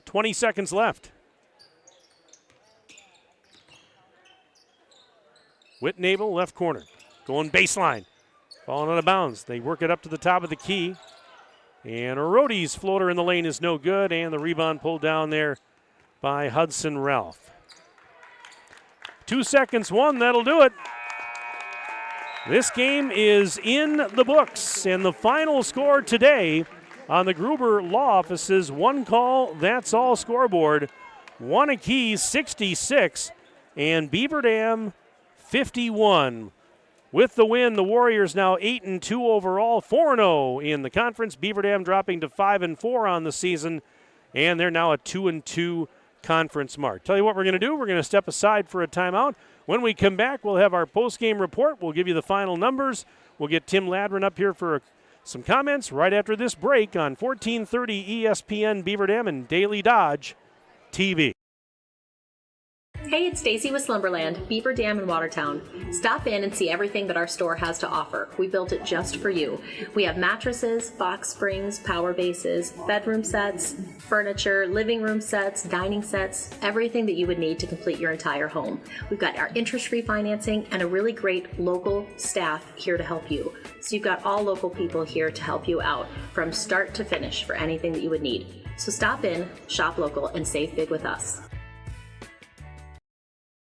S2: 20 seconds left. Whitnable, left corner. Going baseline. Falling out of bounds. They work it up to the top of the key. And Rohde's floater in the lane is no good. And the rebound pulled down there by Hudson Ralph. 2 seconds, one, that'll do it. This game is in the books. And the final score today on the Gruber Law Office's one call, that's all scoreboard. Waunakee 66 and Beaver Dam 51. With the win, the Warriors now 8-2 overall, 4-0 in the conference. Beaver Dam dropping to 5-4 on the season, and they're now a 2-2 conference mark. Tell you what we're going to do. We're going to step aside for a timeout. When we come back, we'll have our post-game report. We'll give you the final numbers. We'll get Tim Ladron up here for some comments right after this break on 1430 ESPN Beaver Dam and Daily Dodge TV.
S19: Hey, it's Stacy with Slumberland, Beaver Dam in Watertown. Stop in and see everything that our store has to offer. We built it just for you. We have mattresses, box springs, power bases, bedroom sets, furniture, living room sets, dining sets, everything that you would need to complete your entire home. We've got our interest-free financing and a really great local staff here to help you. So you've got all local people here to help you out from start to finish for anything that you would need. So stop in, shop local, and save big with us.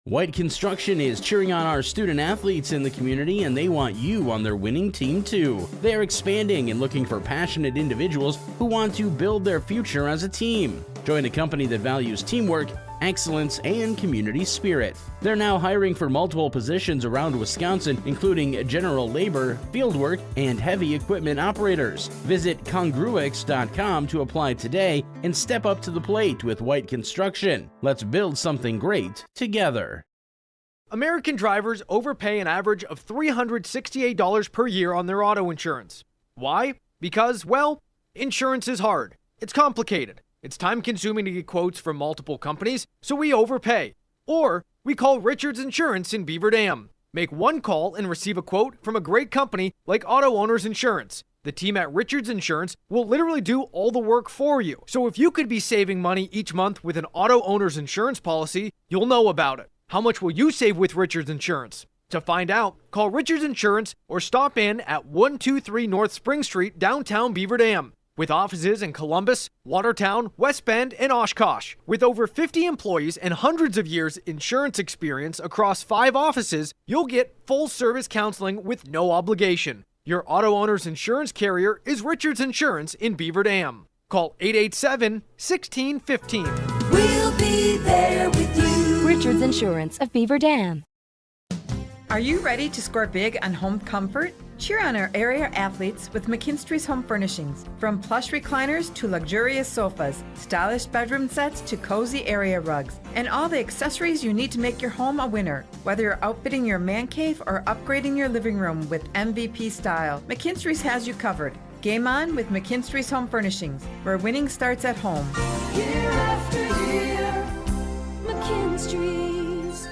S20: White Construction is cheering on our student athletes in the community, and they want you on their winning team too. They're expanding and looking for passionate individuals who want to build their future as a team. Join a company that values teamwork, excellence, and community spirit. They're now hiring for multiple positions around Wisconsin, including general labor, fieldwork, and heavy equipment operators. Visit congruix.com to apply today and step up to the plate with White Construction. Let's build something great together.
S21: American drivers overpay an average of $368 per year on their auto insurance. Why? Because, well, insurance is hard. It's complicated. It's time consuming to get quotes from multiple companies, so we overpay. Or we call Richards Insurance in Beaver Dam. Make one call and receive a quote from a great company like Auto Owners Insurance. The team at Richards Insurance will literally do all the work for you. So if you could be saving money each month with an Auto Owners Insurance policy, you'll know about it. How much will you save with Richards Insurance? To find out, call Richards Insurance or stop in at 123 North Spring Street, downtown Beaver Dam. With offices in Columbus, Watertown, West Bend, and Oshkosh. With over 50 employees and hundreds of years insurance experience across 5 offices, you'll get full-service counseling with no obligation. Your auto owner's insurance carrier is Richards Insurance in Beaver Dam. Call 887-1615.
S7: We'll be there with you. Richards Insurance of Beaver Dam.
S13: Are you ready to score big on home comfort? Cheer on our area athletes with McKinstry's Home Furnishings. From plush recliners to luxurious sofas, stylish bedroom sets to cozy area rugs, and all the accessories you need to make your home a winner. Whether you're outfitting your man cave or upgrading your living room with MVP style, McKinstry's has you covered. Game on with McKinstry's Home Furnishings, where winning starts at home.
S7: Year after year, McKinstry's.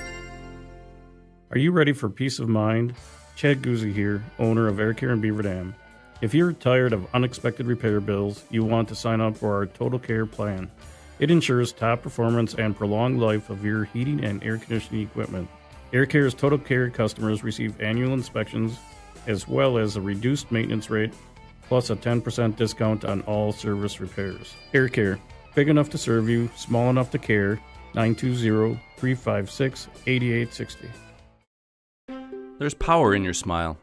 S3: Are you ready for peace of mind? Chad Guzzi here, owner of Air Care in Beaver Dam. If you're tired of unexpected repair bills, you want to sign up for our Total Care plan. It ensures top performance and prolonged life of your heating and air conditioning equipment. Air Care's Total Care customers receive annual inspections as well as a reduced maintenance rate plus a 10% discount on all service repairs. Air Care, big enough to serve you, small enough to care. 920-356-8860.
S4: There's power in your smile.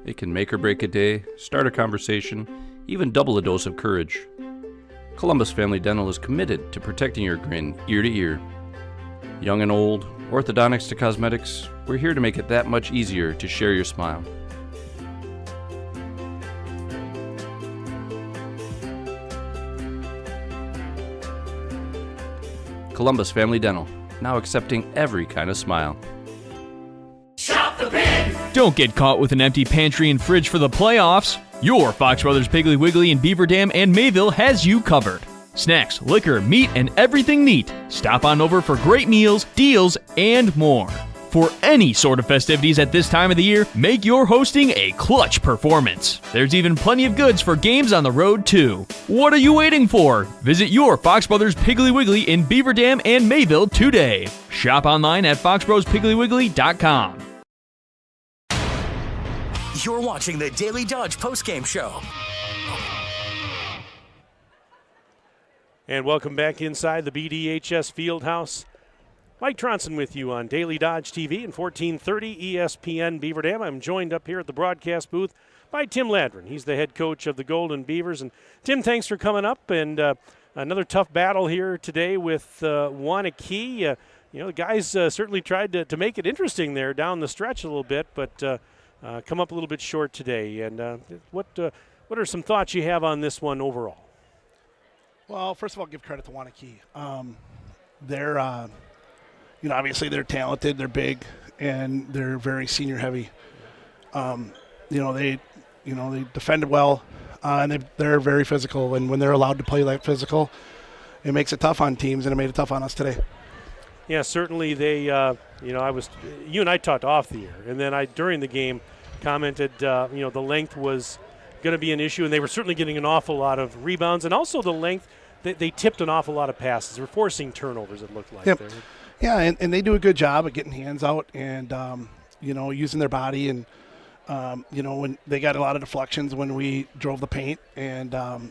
S4: It can make or break a day, start a conversation, even double a dose of courage. Columbus Family Dental is committed to protecting your grin ear to ear. Young and old, orthodontics to cosmetics, we're here to make it that much easier to share your smile. Columbus Family Dental, now accepting every kind of smile.
S5: Don't get caught with an empty pantry and fridge for the playoffs. Your Fox Brothers Piggly Wiggly in Beaver Dam and Mayville has you covered. Snacks, liquor, meat, and everything neat. Stop on over for great meals, deals, and more. For any sort of festivities at this time of the year, make your hosting a clutch performance. There's even plenty of goods for games on the road, too. What are you waiting for? Visit your Fox Brothers Piggly Wiggly in Beaver Dam and Mayville today. Shop online at foxbrospigglywwiggly.com.
S1: You're watching the Daily Dodge postgame show.
S2: And welcome back inside the BDHS Fieldhouse. Mike Tronson with you on Daily Dodge TV and 1430 ESPN Beaver Dam. I'm joined up here at the broadcast booth by Tim Ladron. He's the head coach of the Golden Beavers. And Tim, thanks for coming up. And another tough battle here today with Waunakee. The guys certainly tried to make it interesting there down the stretch a little bit, but come up a little bit short today. And what are some thoughts you have on this one overall?
S6: Well, first of all, give credit to Waunakee. They're obviously they're talented, they're big, and they're very senior heavy. They defended well, and they're very physical. And when they're allowed to play like physical, it makes it tough on teams, and it made it tough on us today.
S2: Yeah, certainly they. You and I talked off the air, and then during the game commented. The length was going to be an issue, and they were certainly getting an awful lot of rebounds, and also the length. They tipped an awful lot of passes. They were forcing turnovers. It looked like.
S6: Yep. Yeah, and they do a good job at getting hands out and using their body, and when they got a lot of deflections when we drove the paint, and that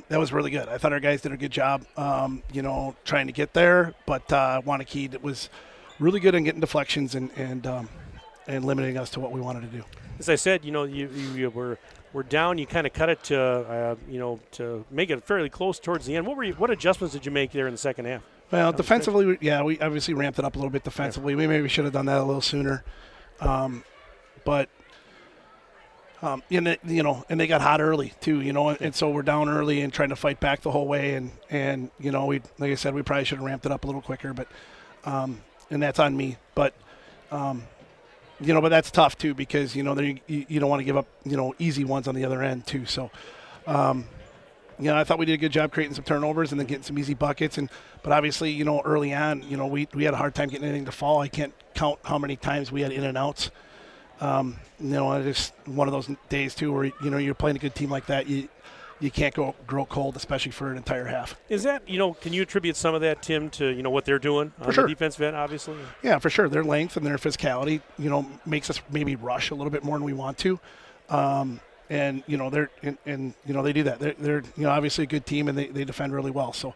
S6: was really good. I thought our guys did a good job, trying to get there, but Waunakee was really good in getting deflections and limiting us to what we wanted to do.
S2: As I said, you were down. You kind of cut it to make it fairly close towards the end. What adjustments did you make there in the second half?
S6: Well, defensively, we obviously ramped it up a little bit defensively. We maybe should have done that a little sooner, and they got hot early too, and so we're down early and trying to fight back the whole way, and we, like I said, we probably should have ramped it up a little quicker, but and that's on me, but but that's tough too because you don't want to give up easy ones on the other end too, so. I thought we did a good job creating some turnovers and then getting some easy buckets. But obviously, early on, we had a hard time getting anything to fall. I can't count how many times we had in and outs. It's one of those days too where you're playing a good team like that. You can't grow cold, especially for an entire half.
S2: Is that, can you attribute some of that, Tim, to, what they're doing on
S6: sure.
S2: the defensive end, obviously?
S6: Yeah, for sure. Their length and their physicality, makes us maybe rush a little bit more than we want to. They do that. They're obviously a good team, and they defend really well. So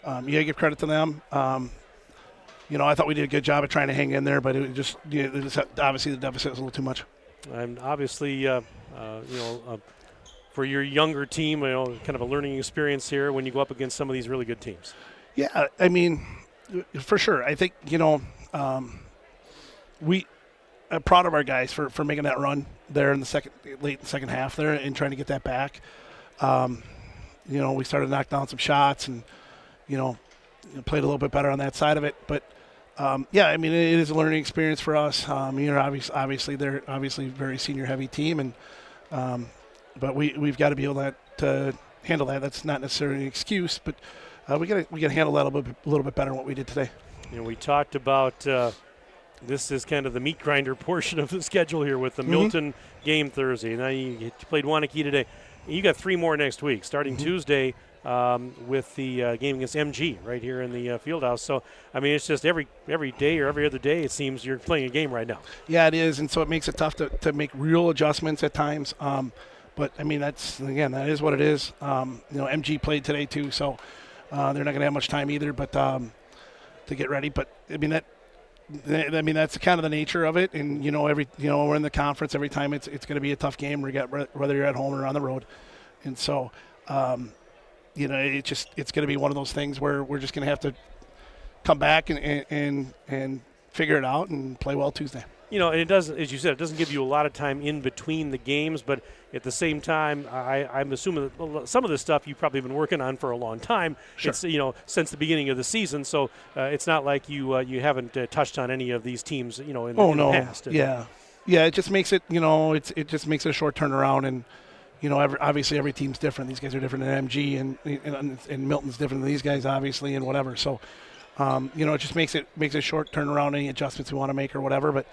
S6: you got to give credit to them. I thought we did a good job of trying to hang in there, but it just, obviously the deficit was a little too much.
S2: And obviously, for your younger team, kind of a learning experience here when you go up against some of these really good teams.
S6: Yeah, I mean, for sure. I think, I'm proud of our guys for making that run there in the late in the second half there and trying to get that back. We started to knock down some shots and, played a little bit better on that side of it. But, it is a learning experience for us. Obviously, they're obviously a very senior-heavy team, and but we've got to be able to handle that. That's not necessarily an excuse, but we got to handle that a little bit better than what we did today.
S2: We talked about this is kind of the meat grinder portion of the schedule here with the Milton game Thursday. Now you played Waunakee today. You got 3 more next week, starting Tuesday with the game against MG right here in the Fieldhouse. So, it's just every day or every other day it seems you're playing a game right now.
S6: Yeah, it is, and so it makes it tough to make real adjustments at times. But, that is what it is. MG played today too, so they're not going to have much time either but to get ready. But, that's kind of the nature of it. And, we're in the conference every time. It's going to be a tough game whether you're at home or on the road. And so, it's going to be one of those things where we're just going to have to come back and figure it out and play well Tuesday.
S2: And it doesn't, as you said, it doesn't give you a lot of time in between the games, but at the same time, I'm assuming that some of this stuff you've probably been working on for a long time.
S6: Sure.
S2: It's, since the beginning of the season, so it's not like you haven't touched on any of these teams, in the past.
S6: Yeah. Yeah, it just makes it, it just makes it a short turnaround, and, obviously every team's different. These guys are different than MG, and Milton's different than these guys, obviously, and whatever. So, it just makes it a short turnaround, any adjustments we want to make or whatever, but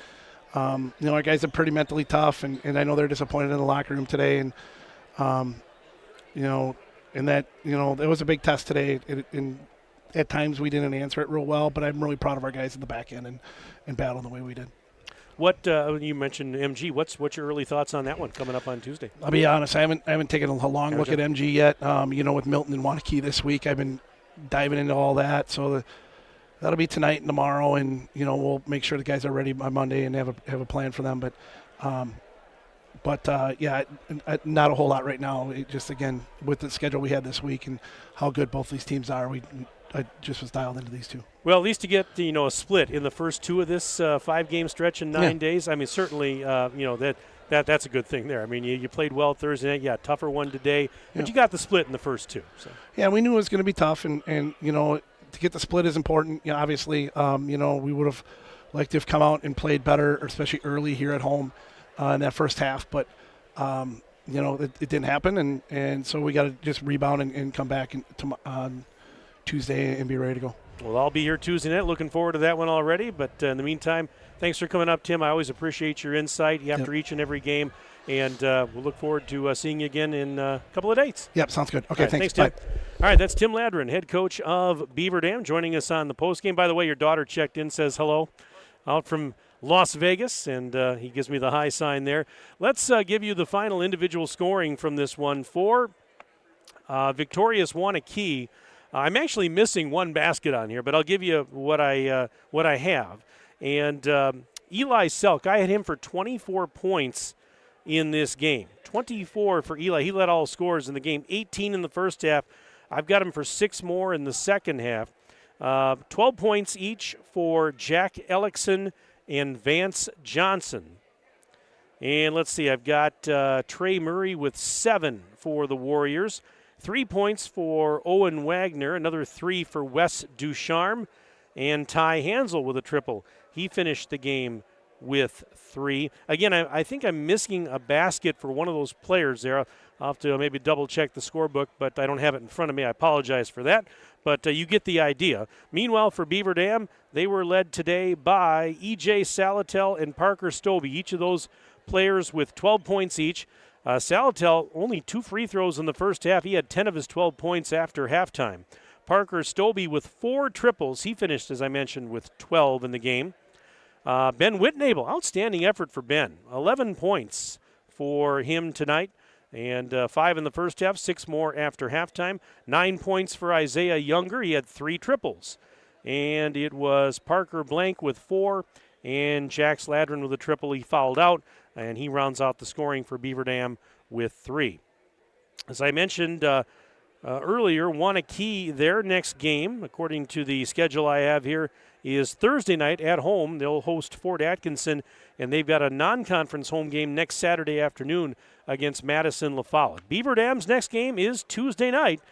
S6: our guys are pretty mentally tough, and I know they're disappointed in the locker room today, and and that it was a big test today. And at times we didn't answer it real well, but I'm really proud of our guys in the back end and battling the way we did.
S2: What you mentioned MG? What's your early thoughts on that one coming up on Tuesday?
S6: I'll be honest, I haven't taken a long look at MG yet. With Milton and Waunakee this week, I've been diving into all that, so. That'll be tonight and tomorrow, and we'll make sure the guys are ready by Monday and have a plan for them. But not a whole lot right now. It just, again, with the schedule we had this week and how good both these teams are, I just was dialed into these two.
S2: Well, at least to get a split in the first 2 of this 5-game stretch in 9 days. Certainly that's a good thing there. You played well Thursday night. Yeah, tougher one today, but you got the split in the first 2. So.
S6: Yeah, we knew it was going to be tough, and to get the split is important. Obviously, we would have liked to have come out and played better, especially early here at home in that first half. But, it didn't happen, and so we got to just rebound and come back on Tuesday and be ready to go.
S2: Well, I'll be here Tuesday night. Looking forward to that one already. But in the meantime, thanks for coming up, Tim. I always appreciate your insight after each and every game. And we'll look forward to seeing you again in a couple of dates.
S6: Yep, sounds good. Okay,
S2: right,
S6: thanks.
S2: Tim.
S6: Bye.
S2: All right, that's Tim Ladron, head coach of Beaver Dam, joining us on the postgame. By the way, your daughter checked in, says hello, out from Las Vegas, and he gives me the high sign there. Let's give you the final individual scoring from this one. For victorious Waunakee, I'm actually missing one basket on here, but I'll give you what I have. And Eli Selk, I had him for 24 points in this game. 24 for Eli. He led all scores in the game. 18 in the first half. I've got him for 6 more in the second half. 12 points each for Jack Ellickson and Vance Johnson. And let's see, I've got Trey Murray with 7 for the Warriors. 3 points for Owen Wagner. Another 3 for Wes Ducharme. And Ty Hansel with a triple. He finished the game with 3. Again, I think I'm missing a basket for one of those players there. I'll have to maybe double-check the scorebook, but I don't have it in front of me. I apologize for that, but you get the idea. Meanwhile, for Beaver Dam, they were led today by E.J. Salatel and Parker Stobie, each of those players with 12 points each. Salatel, only 2 free throws in the first half. He had 10 of his 12 points after halftime. Parker Stobie with 4 triples. He finished, as I mentioned, with 12 in the game. Ben Whitnable, outstanding effort for Ben. 11 points for him tonight, and 5 in the first half, 6 more after halftime. 9 points for Isaiah Younger. He had 3 triples. And it was Parker Blank with 4, and Jack Sladron with a triple. He fouled out, and he rounds out the scoring for Beaver Dam with 3. As I mentioned earlier, Waunakee, their next game, according to the schedule I have here, is Thursday night at home. They'll host Fort Atkinson, and they've got a non-conference home game next Saturday afternoon against Madison La Follette. Beaver Dam's next game is Tuesday night,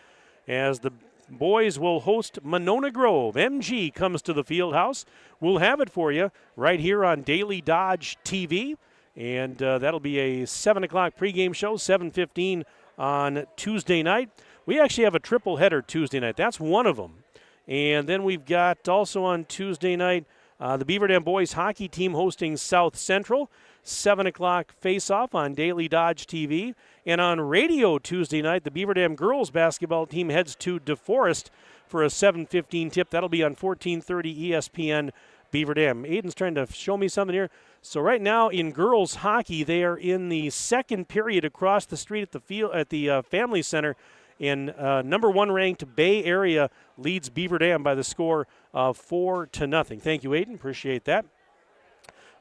S2: as the boys will host Monona Grove. MG comes to the field house. We'll have it for you right here on Daily Dodge TV, and that'll be a 7 o'clock pregame show, 7:15 on Tuesday night. We actually have a triple header Tuesday night. That's one of them. And then we've got also on Tuesday night the Beaver Dam boys hockey team hosting South Central. 7 o'clock face-off on Daily Dodge TV. And on radio Tuesday night, the Beaver Dam girls basketball team heads to DeForest for a 7:15 tip. That'll be on 1430 ESPN Beaver Dam. Aiden's trying to show me something here. So right now in girls hockey, they are in the second period across the street at the field at the Family Center. And number 1 ranked Bay Area leads Beaver Dam by the score of 4-0. Thank you, Aiden. Appreciate that.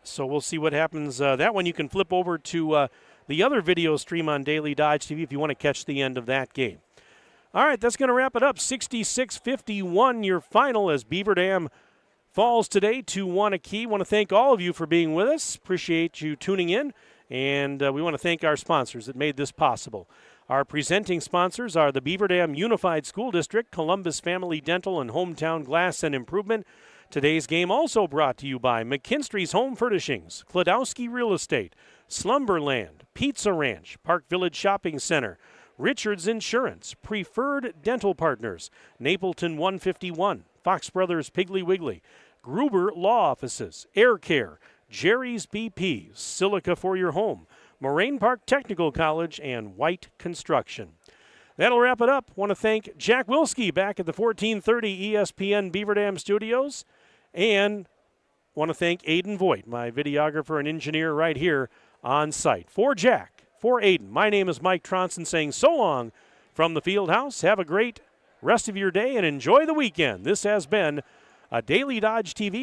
S2: So we'll see what happens. That one you can flip over to the other video stream on Daily Dodge TV if you want to catch the end of that game. All right, that's going to wrap it up. 66-51 your final as Beaver Dam falls today to Waunakee. Want to thank all of you for being with us. Appreciate you tuning in. And we want to thank our sponsors that made this possible. Our presenting sponsors are the Beaver Dam Unified School District, Columbus Family Dental, and Hometown Glass and Improvement. Today's game also brought to you by McKinstry's Home Furnishings, Klodowski Real Estate, Slumberland, Pizza Ranch, Park Village Shopping Center, Richards Insurance, Preferred Dental Partners, Napleton 151, Fox Brothers Piggly Wiggly, Gruber Law Offices, Air Care, Jerry's BP, Silica for Your Home, Moraine Park Technical College, and White Construction. That'll wrap it up. Want to thank Jack Wilski back at the 1430 ESPN Beaver Dam Studios, and want to thank Aiden Voigt, my videographer and engineer right here on site. For Jack, for Aiden, my name is Mike Tronson saying so long from the field house. Have a great rest of your day and enjoy the weekend. This has been a Daily Dodge TV